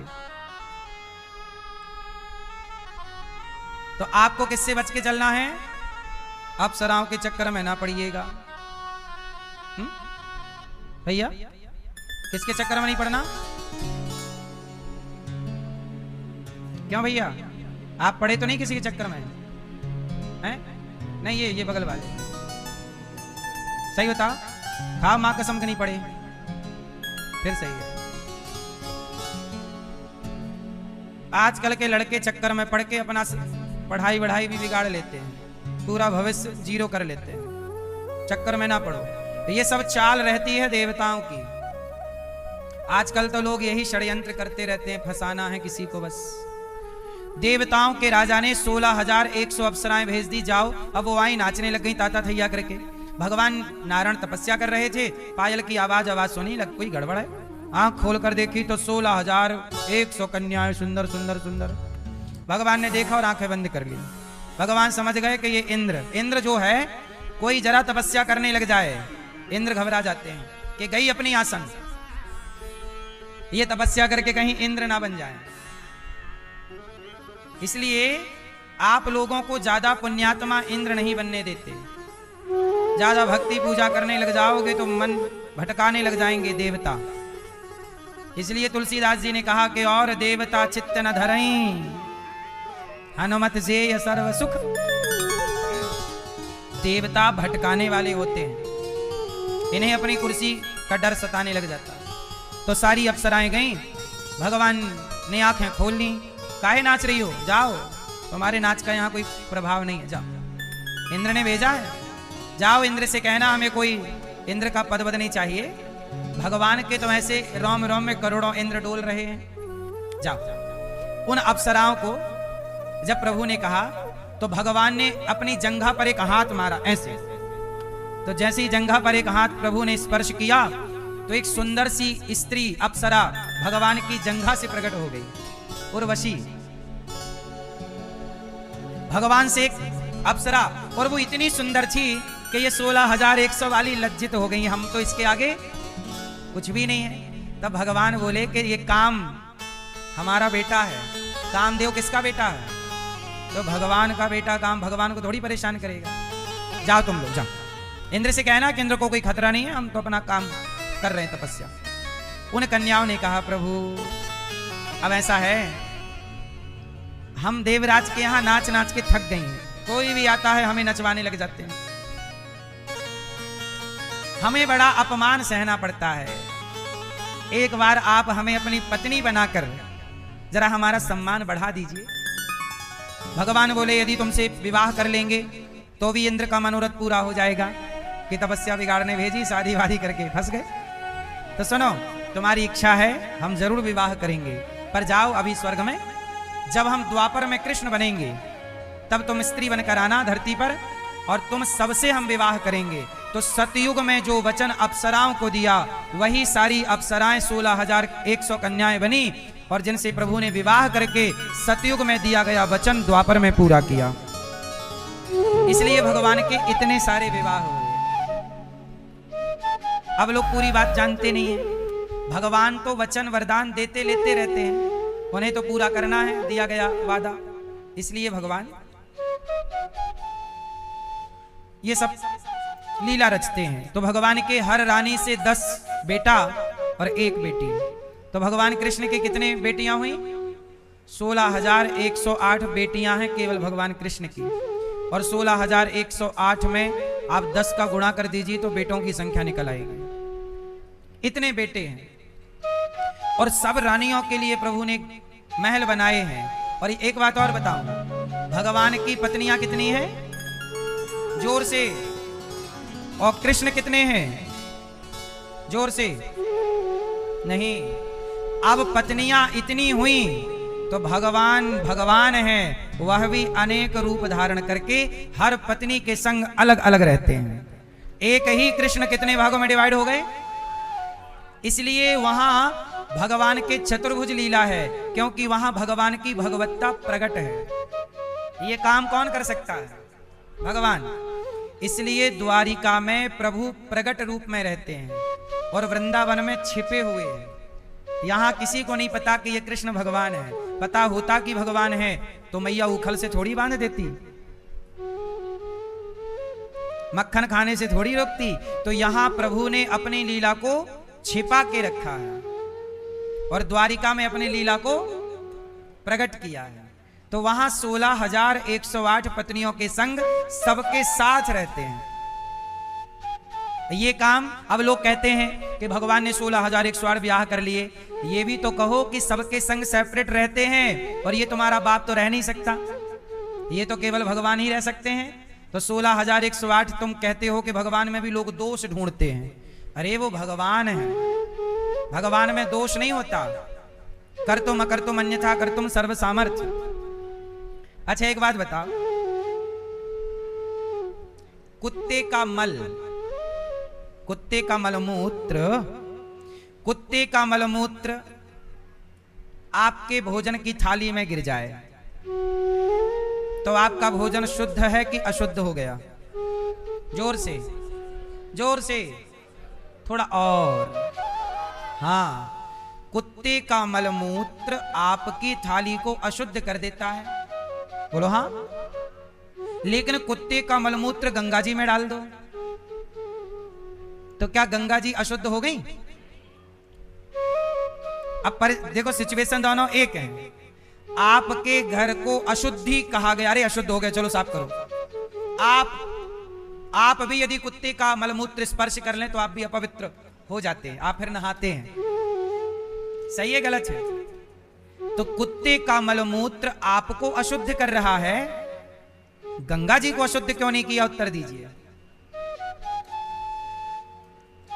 [SPEAKER 1] तो आपको किससे बच के चलना है? अप्सराओं के चक्कर में ना पड़िएगा भैया। किसके चक्कर में नहीं पड़ना? क्यों भैया, आप पढ़े तो नहीं किसी के चक्कर में हैं? नहीं, ये बगल वाले सही बता, खा मां कसम के नहीं पढ़े, फिर सही है। आजकल के लड़के चक्कर में पढ़ के अपना पढ़ाई वढ़ाई भी बिगाड़ लेते हैं, पूरा भविष्य जीरो कर लेते हैं। चक्कर में ना पढ़ो। तो ये सब चाल रहती है देवताओं की। आजकल तो लोग यही षड्यंत्र करते रहते हैं, फंसाना है किसी को बस। देवताओं के राजा ने 16,100 अप्सराएं भेज दी, जाओ। अब वो आई नाचने लग गई ताता थैया करके। भगवान नारायण तपस्या कर रहे थे, पायल की आवाज सोनी लग, कोई गड़बड़ है। आंख खोल कर देखी तो 16,100 कन्याएं, सुंदर सुंदर सुंदर। भगवान ने देखा और आंखें बंद कर ली। भगवान समझ गए कि ये इंद्र जो है, कोई जरा तपस्या करने लग जाए, इंद्र घबरा जाते हैं कि गई अपनी आसन, ये तपस्या करके कहीं इंद्र ना बन जाए। इसलिए आप लोगों को ज्यादा पुण्यात्मा इंद्र नहीं बनने देते। ज्यादा भक्ति पूजा करने लग जाओगे तो मन भटकाने लग जाएंगे देवता। इसलिए तुलसीदास जी ने कहा कि और देवता चित्त न धरई, हनुमत जेय सर्व सुख। देवता भटकाने वाले होते हैं, इन्हें अपनी कुर्सी का डर सताने लग जाता। तो सारी अप्सराएं गईं, भगवान ने आंखें खोल ली। काहे नाच रही हो? जाओ, तुम्हारे नाच का यहाँ कोई प्रभाव नहीं है, जाओ। इंद्र ने भेजा है, जाओ इंद्र से कहना हमें कोई इंद्र का पद नहीं चाहिए। भगवान के तो ऐसे रोम रोम में करोड़ों इंद्र डोल रहे हैं, जाओ। उन अप्सराओं को जब प्रभु ने कहा तो भगवान ने अपनी जंघा पर एक हाथ मारा ऐसे। तो जैसे ही जंघा पर एक हाथ प्रभु ने स्पर्श किया तो एक सुंदर सी स्त्री अप्सरा भगवान की जंघा से प्रकट हो गई, उर्वशी। भगवान से एक अप्सरा, और वो इतनी सुंदर थी कि ये 16,100 वाली लज्जित हो गई, हम तो इसके आगे कुछ भी नहीं है। तब भगवान बोले कि ये काम हमारा बेटा है। कामदेव किसका बेटा है? तो भगवान का बेटा। काम भगवान को थोड़ी परेशान करेगा। जाओ तुम लोग, जाओ। इंद्र से कहना कि इंद्र को कोई खतरा नहीं है, हम तो अपना काम कर रहे हैं, तपस्या। उन कन्याओं ने कहा प्रभु अब ऐसा है, हम देवराज के यहाँ नाच नाच के थक गई हैं, कोई भी आता है हमें नचवाने लग जाते हैं, हमें बड़ा अपमान सहना पड़ता है। एक बार आप हमें अपनी पत्नी बनाकर जरा हमारा सम्मान बढ़ा दीजिए। भगवान बोले यदि तुमसे विवाह कर लेंगे तो भी इंद्र का मनोरथ पूरा हो जाएगा कि तपस्या बिगाड़ने भेजी, शादी वादी करके फंस गए। तो सुनो, तुम्हारी इच्छा है हम जरूर विवाह करेंगे, पर जाओ अभी स्वर्ग में। जब हम द्वापर में कृष्ण बनेंगे तब तुम स्त्री बनकर आना धरती पर, और तुम सबसे हम विवाह करेंगे। तो सतयुग में जो वचन अप्सराओं को दिया वही सारी अप्सराएं 16,100 कन्याएं बनी, और जिनसे प्रभु ने विवाह करके सतयुग में दिया गया वचन द्वापर में पूरा किया। इसलिए भगवान के इतने सारे विवाह हुए। अब लोग पूरी बात जानते नहीं है। भगवान तो वचन वरदान देते लेते रहते हैं, उन्हें तो पूरा करना है दिया गया वादा। इसलिए भगवान ये सब लीला रचते हैं। तो भगवान के हर रानी से 10 बेटा और 1 बेटी। तो भगवान कृष्ण की कितने बेटियां हुई? 16,108 बेटियां हैं केवल भगवान कृष्ण की। और 16,108 में आप 10 का गुणा कर दीजिए तो बेटों की संख्या निकल आएगी। इतने बेटे हैं, और सब रानियों के लिए प्रभु ने महल बनाए हैं। और एक बात और बताऊं, भगवान की पत्नियां कितनी हैं? जोर से। और कृष्ण कितने हैं? जोर से नहीं। अब पत्नियां इतनी हुई तो भगवान भगवान हैं, वह भी अनेक रूप धारण करके हर पत्नी के संग अलग अलग रहते हैं। एक ही कृष्ण कितने भागों में डिवाइड हो गए? इसलिए वहां भगवान के चतुर्भुज लीला है, क्योंकि वहां भगवान की भगवत्ता प्रकट है। ये काम कौन कर सकता है? भगवान। इसलिए द्वारिका में प्रभु प्रकट रूप में रहते हैं और वृंदावन में छिपे हुए हैं। यहां किसी को नहीं पता कि ये कृष्ण भगवान है। पता होता कि भगवान है तो मैया उखल से थोड़ी बांध देती, मक्खन खाने से थोड़ी रोकती। तो यहां प्रभु ने अपनी लीला को छिपा के रखा है और द्वारिका में अपनी लीला को प्रकट किया है। तो वहां 16,108 पत्नियों के संग सबके साथ रहते हैं। ये काम अब लोग कहते हैं कि भगवान ने 16,108 ब्याह कर लिए। ये भी तो कहो कि सबके संग सेपरेट रहते हैं, और ये तुम्हारा बाप तो रह नहीं सकता, ये तो केवल भगवान ही रह सकते हैं। तो 16,108 तुम कहते हो कि भगवान में भी लोग दोष ढूंढते हैं। अरे वो भगवान है, भगवान में दोष नहीं होता। कर तुम अकर तुम अन्यथा कर तुम सर्व सामर्थ्य। अच्छा एक बात बताओ, कुत्ते का मल, कुत्ते का मलमूत्र, कुत्ते का मलमूत्र आपके भोजन की थाली में गिर जाए तो आपका भोजन शुद्ध है कि अशुद्ध हो गया? जोर से, जोर से, थोड़ा और। हाँ, कुत्ते का मलमूत्र आपकी थाली को अशुद्ध कर देता है। बोलो हाँ। लेकिन कुत्ते का मलमूत्र गंगा जी में डाल दो तो क्या गंगा जी अशुद्ध हो गई? अब देखो सिचुएशन दोनों एक है। आपके घर को अशुद्धि कहा गया, अरे अशुद्ध हो गया चलो साफ करो। आप भी यदि कुत्ते का मलमूत्र स्पर्श कर लें तो आप भी अपवित्र हो जाते हैं, आप फिर नहाते हैं। सही है गलत है? तो कुत्ते का मलमूत्र आपको अशुद्ध कर रहा है, गंगा जी को अशुद्ध क्यों नहीं किया? उत्तर दीजिए।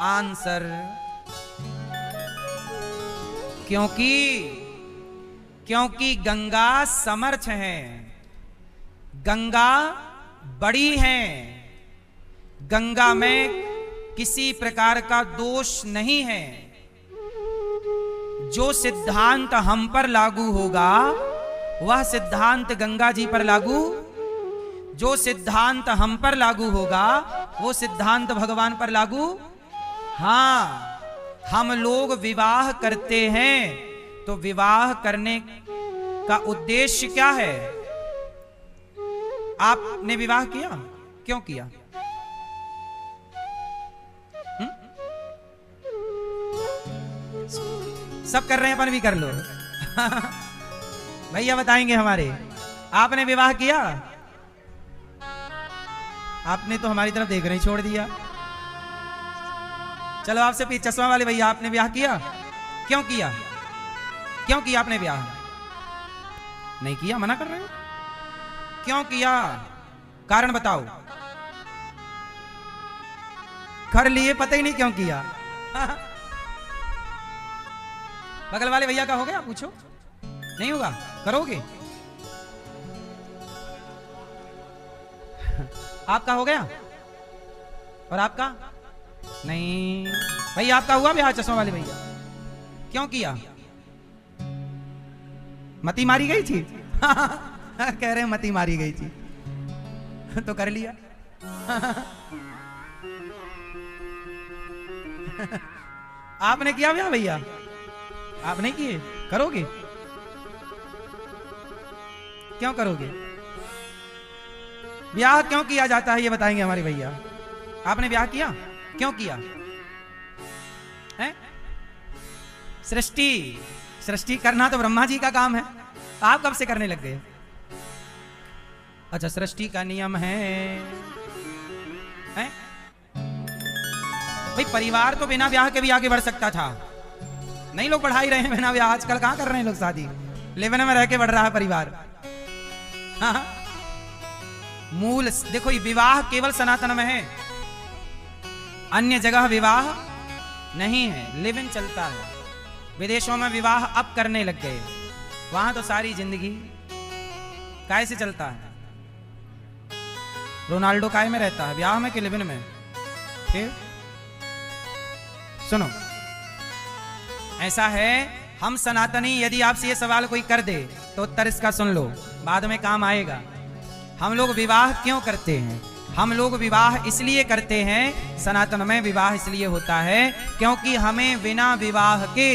[SPEAKER 1] आंसर, क्योंकि गंगा समर्थ है, गंगा बड़ी है, गंगा में किसी प्रकार का दोष नहीं है। जो सिद्धांत हम पर लागू होगा वह सिद्धांत गंगा जी पर लागू, जो सिद्धांत हम पर लागू होगा वो सिद्धांत भगवान पर लागू। हाँ, हम लोग विवाह करते हैं तो विवाह करने का उद्देश्य क्या है? आपने विवाह किया, क्यों किया? सब कर रहे हैं, अपन भी कर लो। भैया बताएंगे हमारे, आपने विवाह किया? आपने तो हमारी तरफ देखना ही छोड़ दिया। चलो आपसे पीछे चश्मा वाले भैया, आपने ब्याह किया? क्यों किया? क्यों किया आपने ब्याह? नहीं किया, मना कर रहे हो। क्यों किया? कारण बताओ। कर लिए, पता ही नहीं क्यों किया। बगल वाले भैया का हो गया? पूछो। नहीं होगा? करोगे? आपका हो गया? और आपका? नहीं। भैया आपका हुआ ब्याह? चश्मा वाले भैया क्यों किया? मती मारी गई थी? कह रहे हैं मती मारी गई थी तो कर लिया। आपने किया ब्याह भैया? आप नहीं किए? करोगे? क्यों करोगे? ब्याह क्यों किया जाता है ये बताएंगे हमारे भैया। आपने ब्याह किया? क्यों किया है? सृष्टि करना तो ब्रह्मा जी का काम है, आप कब से करने लग गए? अच्छा, सृष्टि का नियम है? भाई परिवार तो बिना ब्याह के भी आगे बढ़ सकता था, नहीं लोग बढ़ा ही रहे हैं बिना ब्याह। आजकल कहां कर रहे हैं लोग शादी, लेवन में रह के बढ़ रहा है परिवार। हाँ? मूल देखो, ये विवाह केवल सनातन में है, अन्य जगह विवाह नहीं है, लिव इन चलता है। विदेशों में विवाह अब करने लग गए, वहां तो सारी जिंदगी कैसे चलता है। रोनाल्डो काय में रहता है, ब्याह में कि लिव इन में? फिर सुनो, ऐसा है हम सनातनी यदि आपसे ये सवाल कोई कर दे तो उत्तर इसका सुन लो, बाद में काम आएगा। हम लोग विवाह क्यों करते हैं? हम लोग विवाह इसलिए करते हैं, सनातन में विवाह इसलिए होता है क्योंकि हमें बिना विवाह के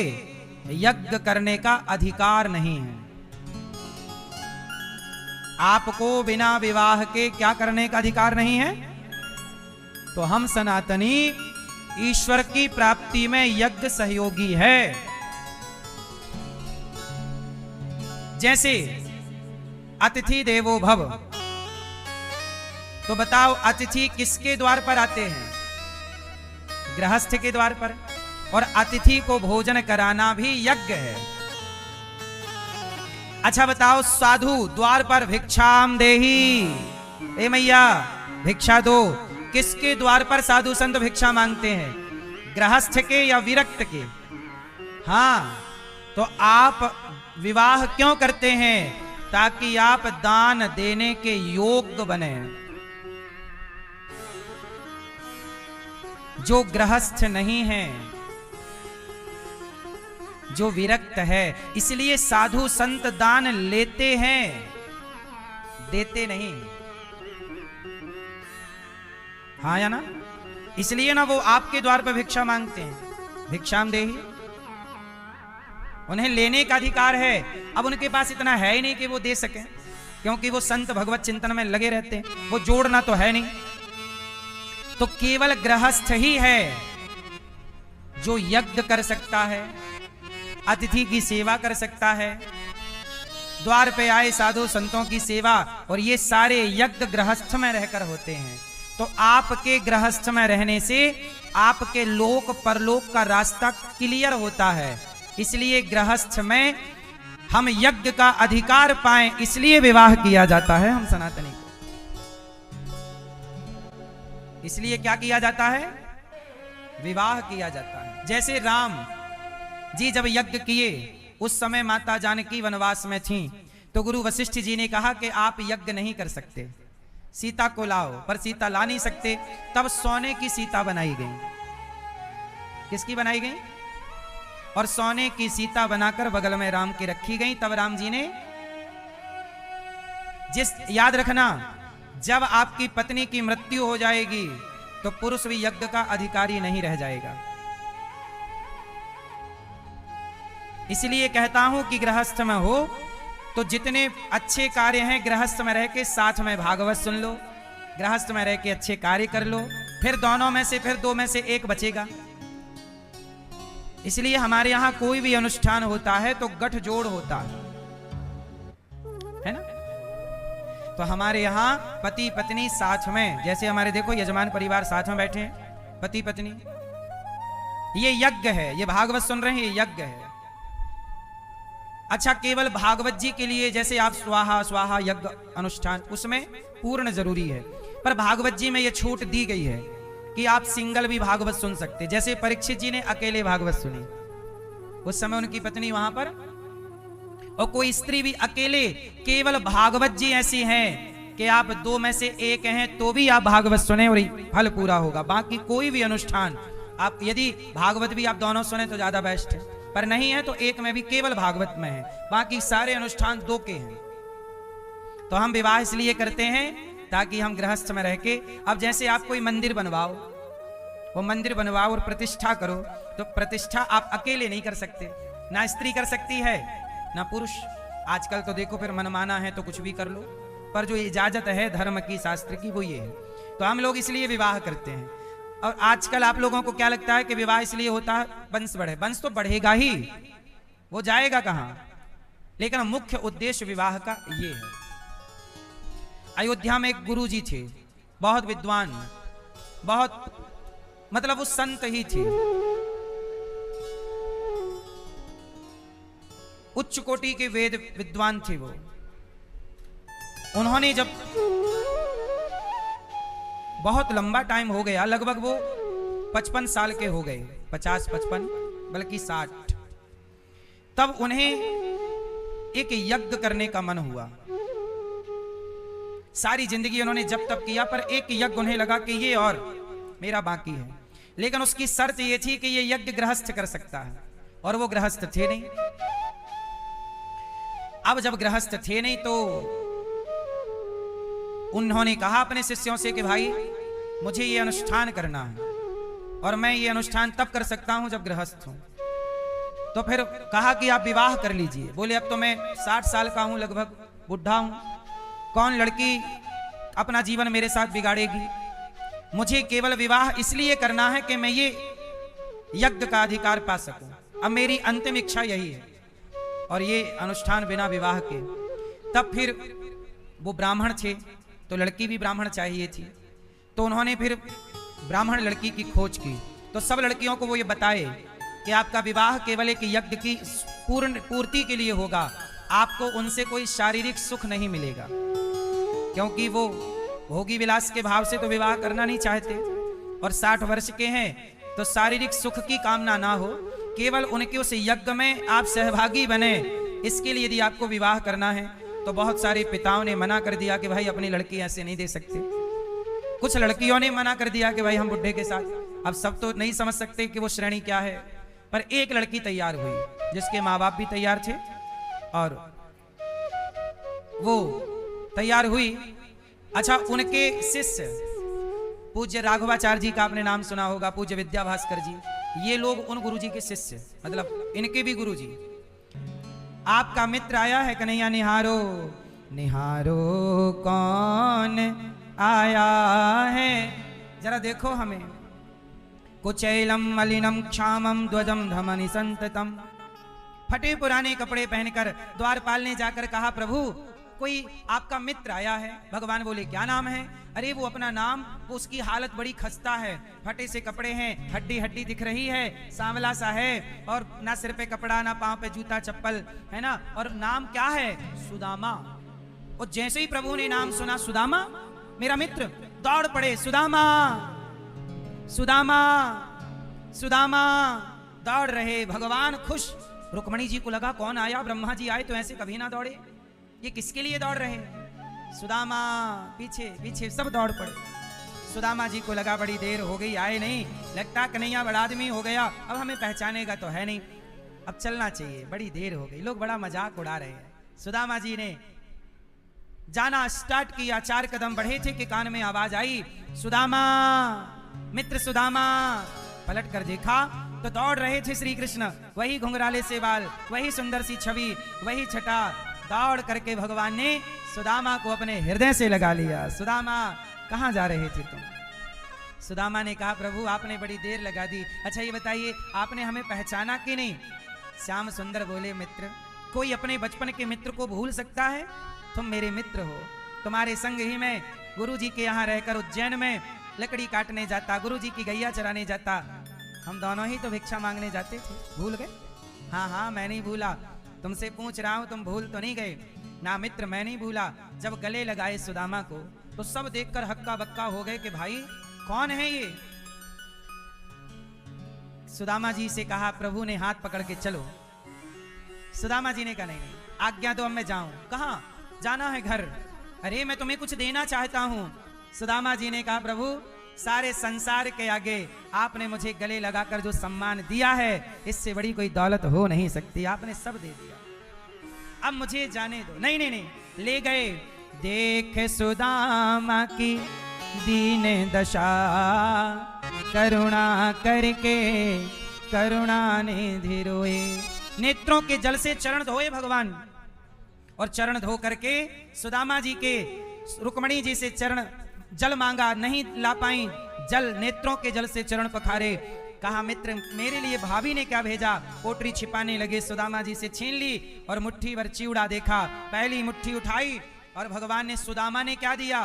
[SPEAKER 1] यज्ञ करने का अधिकार नहीं है। आपको बिना विवाह के क्या करने का अधिकार नहीं है? तो हम सनातनी ईश्वर की प्राप्ति में यज्ञ सहयोगी है। जैसे अतिथि देवो भव, तो बताओ अतिथि किसके द्वार पर आते हैं? गृहस्थ के द्वार पर। और अतिथि को भोजन कराना भी यज्ञ है। अच्छा बताओ, साधु द्वार पर भिक्षाम देही, ए मैया भिक्षा दो, किसके द्वार पर साधु संत भिक्षा मांगते हैं? गृहस्थ के या विरक्त के? हाँ, तो आप विवाह क्यों करते हैं? ताकि आप दान देने के योग्य बने। जो गृहस्थ नहीं है, जो विरक्त है, इसलिए साधु संत दान लेते हैं, देते नहीं। हाँ या ना? इसलिए ना वो आपके द्वार पर भिक्षा मांगते हैं, भिक्षाम देही। उन्हें लेने का अधिकार है। अब उनके पास इतना है ही नहीं कि वो दे सकें, क्योंकि वो संत भगवत चिंतन में लगे रहते हैं, वो जोड़ना तो है नहीं। तो केवल गृहस्थ ही है जो यज्ञ कर सकता है, अतिथि की सेवा कर सकता है, द्वार पे आए साधु संतों की सेवा, और ये सारे यज्ञ गृहस्थ में रहकर होते हैं। तो आपके गृहस्थ में रहने से आपके लोक परलोक का रास्ता क्लियर होता है। इसलिए गृहस्थ में हम यज्ञ का अधिकार पाएं, इसलिए विवाह किया जाता है हम सनातनी को। इसलिए क्या किया जाता है? विवाह किया जाता है। जैसे राम जी जब यज्ञ किए, उस समय माता जानकी वनवास में थीं, तो गुरु वशिष्ठ जी ने कहा कि आप यज्ञ नहीं कर सकते, सीता को लाओ, पर सीता ला नहीं सकते। तब सोने की सीता बनाई गई। किसकी बनाई गई? और सोने की सीता बनाकर बगल में राम की रखी गई। तब राम जी ने याद रखना, जब आपकी पत्नी की मृत्यु हो जाएगी तो पुरुष भी यज्ञ का अधिकारी नहीं रह जाएगा। इसलिए कहता हूं कि गृहस्थ में हो तो जितने अच्छे कार्य हैं गृहस्थ में रह के साथ में भागवत सुन लो, गृहस्थ में रह के अच्छे कार्य कर लो, फिर दोनों में से फिर दो में से एक बचेगा। इसलिए हमारे यहां कोई भी अनुष्ठान होता है तो गठजोड़ होता है ना। तो हमारे यहां पति पत्नी साथ में, जैसे हमारे देखो यजमान परिवार साथ में बैठे हैं, पति पत्नी, ये यज्ञ है, ये भागवत सुन रहे हैं, ये यज्ञ है। अच्छा, केवल भागवत जी के लिए जैसे आप स्वाहा स्वाहा यज्ञ अनुष्ठान, उसमें पूर्ण जरूरी है, पर भागवत जी में यह छूट दी गई है कि आप सिंगल भी भागवत सुन सकते। जैसे परीक्षित जी ने अकेले भागवत सुनी, उस समय उनकी पत्नी वहां पर, और कोई स्त्री भी अकेले, केवल भागवत जी ऐसी हैं कि आप दो में से एक हैं तो भी आप भागवत सुने और फल पूरा होगा। बाकी कोई भी अनुष्ठान आप यदि भागवत भी आप दोनों सुने तो ज्यादा बेस्ट है, पर नहीं है तो एक में भी केवल भागवत में है, बाकी सारे अनुष्ठान दो के हैं। तो हम विवाह इसलिए करते हैं ताकि हम गृहस्थ में रह के, अब जैसे आप कोई मंदिर बनवाओ, वो मंदिर बनवाओ और प्रतिष्ठा करो, तो प्रतिष्ठा आप अकेले नहीं कर सकते, ना स्त्री कर सकती है ना पुरुष। आजकल तो देखो फिर मनमाना है तो कुछ भी कर लो, पर जो इजाजत है धर्म की शास्त्र की वो ये है। तो हम लोग इसलिए विवाह करते हैं। और आजकल आप लोगों को क्या लगता है कि विवाह इसलिए होता है वंश बढ़े, वंश तो बढ़ेगा ही, वो जाएगा कहां, लेकिन मुख्य उद्देश्य विवाह का ये है। अयोध्या में एक गुरु जी थे, बहुत विद्वान, बहुत मतलब वो संत ही थे, उच्च कोटि के वेद विद्वान थे वो। उन्होंने जब बहुत लंबा टाइम हो गया, लगभग वो 55 साल के हो गए, 50-55 बल्कि 60, तब उन्हें एक यज्ञ करने का मन हुआ। सारी जिंदगी उन्होंने जब तब किया, पर एक यज्ञ उन्हें लगा कि ये और मेरा बाकी है, लेकिन उसकी शर्त ये थी कि ये यज्ञ गृहस्थ कर सकता है, और वो गृहस्थ थे नहीं। अब जब गृहस्थ थे नहीं तो उन्होंने कहा अपने शिष्यों से कि भाई मुझे ये अनुष्ठान करना है और मैं ये अनुष्ठान तब कर सकता हूं जब गृहस्थ हूं। तो फिर कहा कि आप विवाह कर लीजिए। बोले अब तो मैं 60 साल का हूं, लगभग बुढ़ा हूं, कौन लड़की अपना जीवन मेरे साथ बिगाड़ेगी। मुझे केवल विवाह इसलिए करना है कि मैं ये यज्ञ का अधिकार पा सकूं। अब मेरी अंतिम इच्छा यही है और ये अनुष्ठान बिना विवाह के। तब फिर वो ब्राह्मण थे तो लड़की भी ब्राह्मण चाहिए थी, तो उन्होंने फिर ब्राह्मण लड़की की खोज की। तो सब लड़कियों को वो ये बताए कि आपका विवाह केवल एक यज्ञ की पूर्ति के लिए होगा, आपको उनसे कोई शारीरिक सुख नहीं मिलेगा, क्योंकि वो भोगी विलास के भाव से तो विवाह करना नहीं चाहते और 60 वर्ष के हैं, तो शारीरिक सुख की कामना ना हो, केवल उनके उस यज्ञ में आप सहभागी बने, इसके लिए यदि आपको विवाह करना है। तो बहुत सारे पिताओं ने मना कर दिया कि भाई अपनी लड़की ऐसे नहीं दे सकते। कुछ लड़कियों ने मना कर दिया कि भाई हम बुढ़े के साथ, अब सब तो नहीं समझ सकते कि वो श्रेणी क्या है। पर एक लड़की तैयार हुई जिसके माँ बाप भी तैयार थे और वो तैयार हुई। अच्छा, उनके शिष्य पूज्य राघवाचार्य जी का आपने नाम सुना होगा, पूज्य विद्या भास्कर जी, ये लोग उन गुरुजी के शिष्य, मतलब इनके भी गुरुजी। आपका मित्र आया है कन्हैया निहारो, निहारो कौन आया है, जरा देखो हमें। कुचैलम मलिनम क्षामम ध्वजम धमनि संततम। फटे पुराने कपड़े पहनकर द्वारपाल ने जाकर कहा प्रभु कोई आपका मित्र आया है। भगवान बोले क्या नाम है? अरे वो अपना नाम, वो उसकी हालत बड़ी खस्ता है, फटे से कपड़े हैं, हड्डी हड्डी दिख रही है, सांवला सा है और ना सिर पे कपड़ा ना पांव पे जूता चप्पल है ना, और नाम क्या है? सुदामा। और जैसे ही प्रभु ने नाम सुना सुदामा मेरा मित्र, दौड़ पड़े सुदामा सुदामा सुदामा, दौड़ रहे। भगवान खुश। रुक्मणी जी को लगा कौन आया, ब्रह्मा जी आए तो ऐसे कभी ना दौड़े, ये किसके लिए दौड़ रहे? सुदामा। पीछे पीछे सब दौड़ पड़े। सुदामा जी को लगा बड़ी देर हो गई, आए नहीं, लगता कन्हैया बड़ा आदमी हो गया, अब हमें पहचानेगा तो है नहीं, अब चलना चाहिए, बड़ी देर हो गई। लोग बड़ा मजाक उड़ा रहे हैं। सुदामा जी ने जाना स्टार्ट किया, 4 कदम बढ़े थे कि कान में आवाज आई सुदामा, मित्र सुदामा। पलट कर देखा तो दौड़ रहे थे श्री कृष्ण, वही घुंघराले से बाल, वही सुंदर सी छवि, वही छटा। दौड़ करके भगवान ने सुदामा को अपने हृदय से लगा लिया। सुदामा कहाँ जा रहे थे तुम? सुदामा ने कहा प्रभु आपने बड़ी देर लगा दी, अच्छा ये बताइए आपने हमें पहचाना कि नहीं? श्याम सुंदर बोले मित्र, कोई अपने बचपन के मित्र को भूल सकता है? तुम मेरे मित्र हो, तुम्हारे संग ही मैं गुरु जी के यहाँ रहकर उज्जैन में लकड़ी काटने जाता, गुरु जी की गैया चराने जाता, हम दोनों ही तो भिक्षा मांगने जाते थे, भूल गए? हाँ हाँ मैं नहीं भूला, तुमसे पूछ रहा हूं तुम भूल तो नहीं गए ना? मित्र मैं नहीं भूला। जब गले लगाए सुदामा को तो सब देखकर हक्का बक्का हो गए कि भाई कौन है ये? सुदामा जी से कहा, प्रभु ने हाथ पकड़ के चलो। सुदामा जी ने कहा नहीं नहीं आज्ञा दो, अब मैं जाऊं। कहां जाना है? घर। अरे मैं तुम्हें कुछ देना चाहता हूं। सुदामा जी ने कहा प्रभु सारे संसार के आगे आपने मुझे गले लगाकर जो सम्मान दिया है, इससे बड़ी कोई दौलत हो नहीं सकती, आपने सब दे दिया, अब मुझे जाने दो। नहीं नहीं नहीं, ले गए। देख सुदामा की दीन दशा, करुणा करके करुणा निधि रोए। नेत्रों के जल से चरण धोए भगवान, और चरण धो करके सुदामा जी के, रुक्मणी जी से चरण जल मांगा, नहीं ला पाई जल, नेत्रों के जल से चरण पखारे। कहा मित्र मेरे लिए भाभी ने क्या भेजा? पोटरी छिपाने लगे, सुदामा जी से छीन ली और मुट्ठी भर चिवड़ा देखा, पहली मुट्ठी उठाई और भगवान ने सुदामा ने क्या दिया?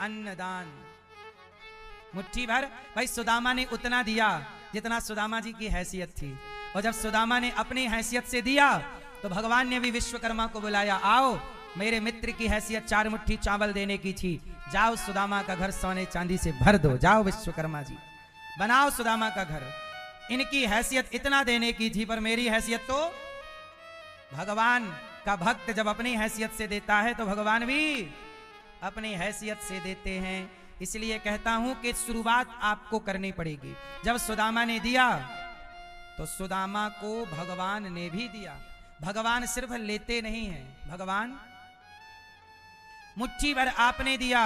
[SPEAKER 1] अन्नदान। मुट्ठी भर भाई सुदामा ने उतना दिया जितना सुदामा जी की हैसियत थी, और जब सुदामा ने अपनी हैसियत से दिया तो भगवान ने भी विश्वकर्मा को बुलाया, आओ मेरे मित्र की हैसियत 4 मुट्ठी चावल देने की थी, जाओ सुदामा का घर सोने चांदी से भर दो, जाओ विश्वकर्मा जी बनाओ सुदामा का घर। इनकी हैसियत इतना देने की थी, पर मेरी हैसियत तो, भगवान का भक्त जब अपनी हैसियत से देता है तो भगवान भी अपनी हैसियत से देते हैं। इसलिए कहता हूं कि शुरुआत आपको करनी पड़ेगी। जब सुदामा ने दिया तो सुदामा को भगवान ने भी दिया। भगवान सिर्फ लेते नहीं हैं, भगवान मुट्ठी भर आपने दिया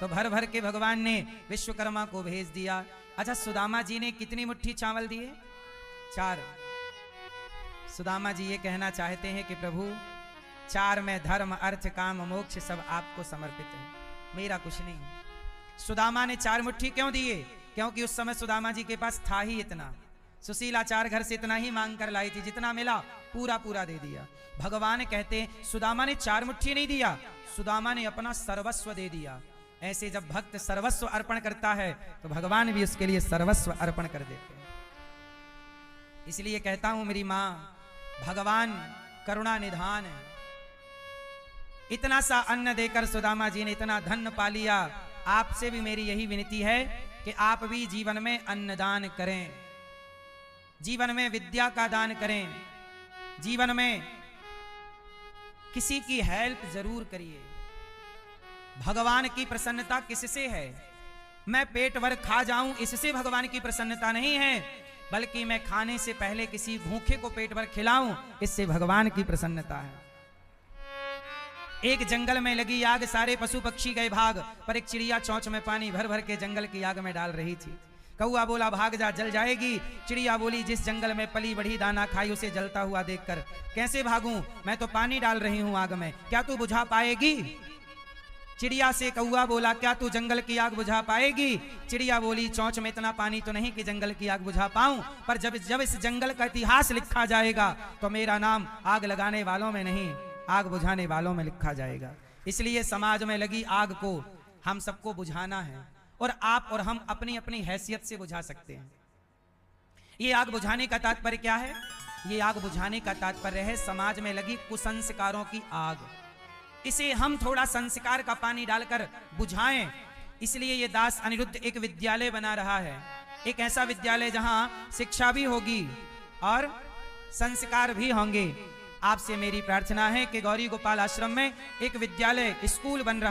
[SPEAKER 1] तो भर भर के भगवान ने विश्वकर्मा को भेज दिया। अच्छा, सुदामा जी ने कितनी मुट्ठी चावल दिए? 4। सुदामा जी ये कहना चाहते हैं कि प्रभु 4 में धर्म अर्थ काम मोक्ष सब आपको समर्पित है, मेरा कुछ नहीं। सुदामा ने 4 मुट्ठी क्यों दिए? क्योंकि उस समय सुदामा जी के पास था ही इतना। सुशीला 4 घर से इतना ही मांग कर लाई थी, जितना मिला पूरा पूरा दे दिया। भगवान कहते हैं सुदामा ने 4 मुट्ठी नहीं दिया, सुदामा ने अपना सर्वस्व दे दिया। ऐसे जब भक्त सर्वस्व अर्पण करता है तो भगवान भी उसके लिए सर्वस्व अर्पण कर देते हैं। इसलिए कहता हूं मेरी मां, भगवान करुणा निधान है। इतना सा अन्न देकर सुदामा जी ने इतना धन पा लिया। आपसे भी मेरी यही विनती है कि आप भी जीवन में अन्नदान करें, जीवन में विद्या का दान करें, जीवन में किसी की हेल्प जरूर करिए। भगवान की प्रसन्नता किससे है? मैं पेट भर खा जाऊं इससे भगवान की प्रसन्नता नहीं है, बल्कि मैं खाने से पहले किसी भूखे को पेट भर खिलाऊं, इससे भगवान की प्रसन्नता है। एक जंगल में लगी आग, सारे पशु पक्षी गए भाग, पर एक चिड़िया चोंच में पानी भर भर के जंगल की आग में डाल रही थी। कौआ बोला भाग जा, जल जाएगी। चिड़िया बोली जिस जंगल में पली बढ़ी दाना खाई उसे जलता हुआ देखकर कैसे भागूं? मैं तो पानी डाल रही हूं आग में, क्या तू बुझा पाएगी? चिड़िया से कौआ बोला क्या तू जंगल की आग बुझा पाएगी? चिड़िया बोली चोंच में इतना पानी तो नहीं कि जंगल की आग बुझा पाऊं, पर जब इस जंगल का इतिहास लिखा जाएगा तो मेरा नाम आग लगाने वालों में नहीं, आग बुझाने वालों में लिखा जाएगा। इसलिए समाज में लगी आग को हम सबको बुझाना है, और आप और हम अपनी अपनी हैसियत से बुझा सकते हैं। ये आग बुझाने का तात्पर्य क्या है? ये आग बुझाने का तात्पर्य है समाज में लगी कुसंस्कारों की आग, इसे हम थोड़ा संस्कार का पानी डालकर बुझाएं। इसलिए ये दास अनिरुद्ध एक विद्यालय बना रहा है, एक ऐसा विद्यालय जहां शिक्षा भी होगी और संस्कार भी होंगे। आपसे मेरी प्रार्थना है कि गौरी गोपाल आश्रम में एक विद्यालय स्कूल बन रहा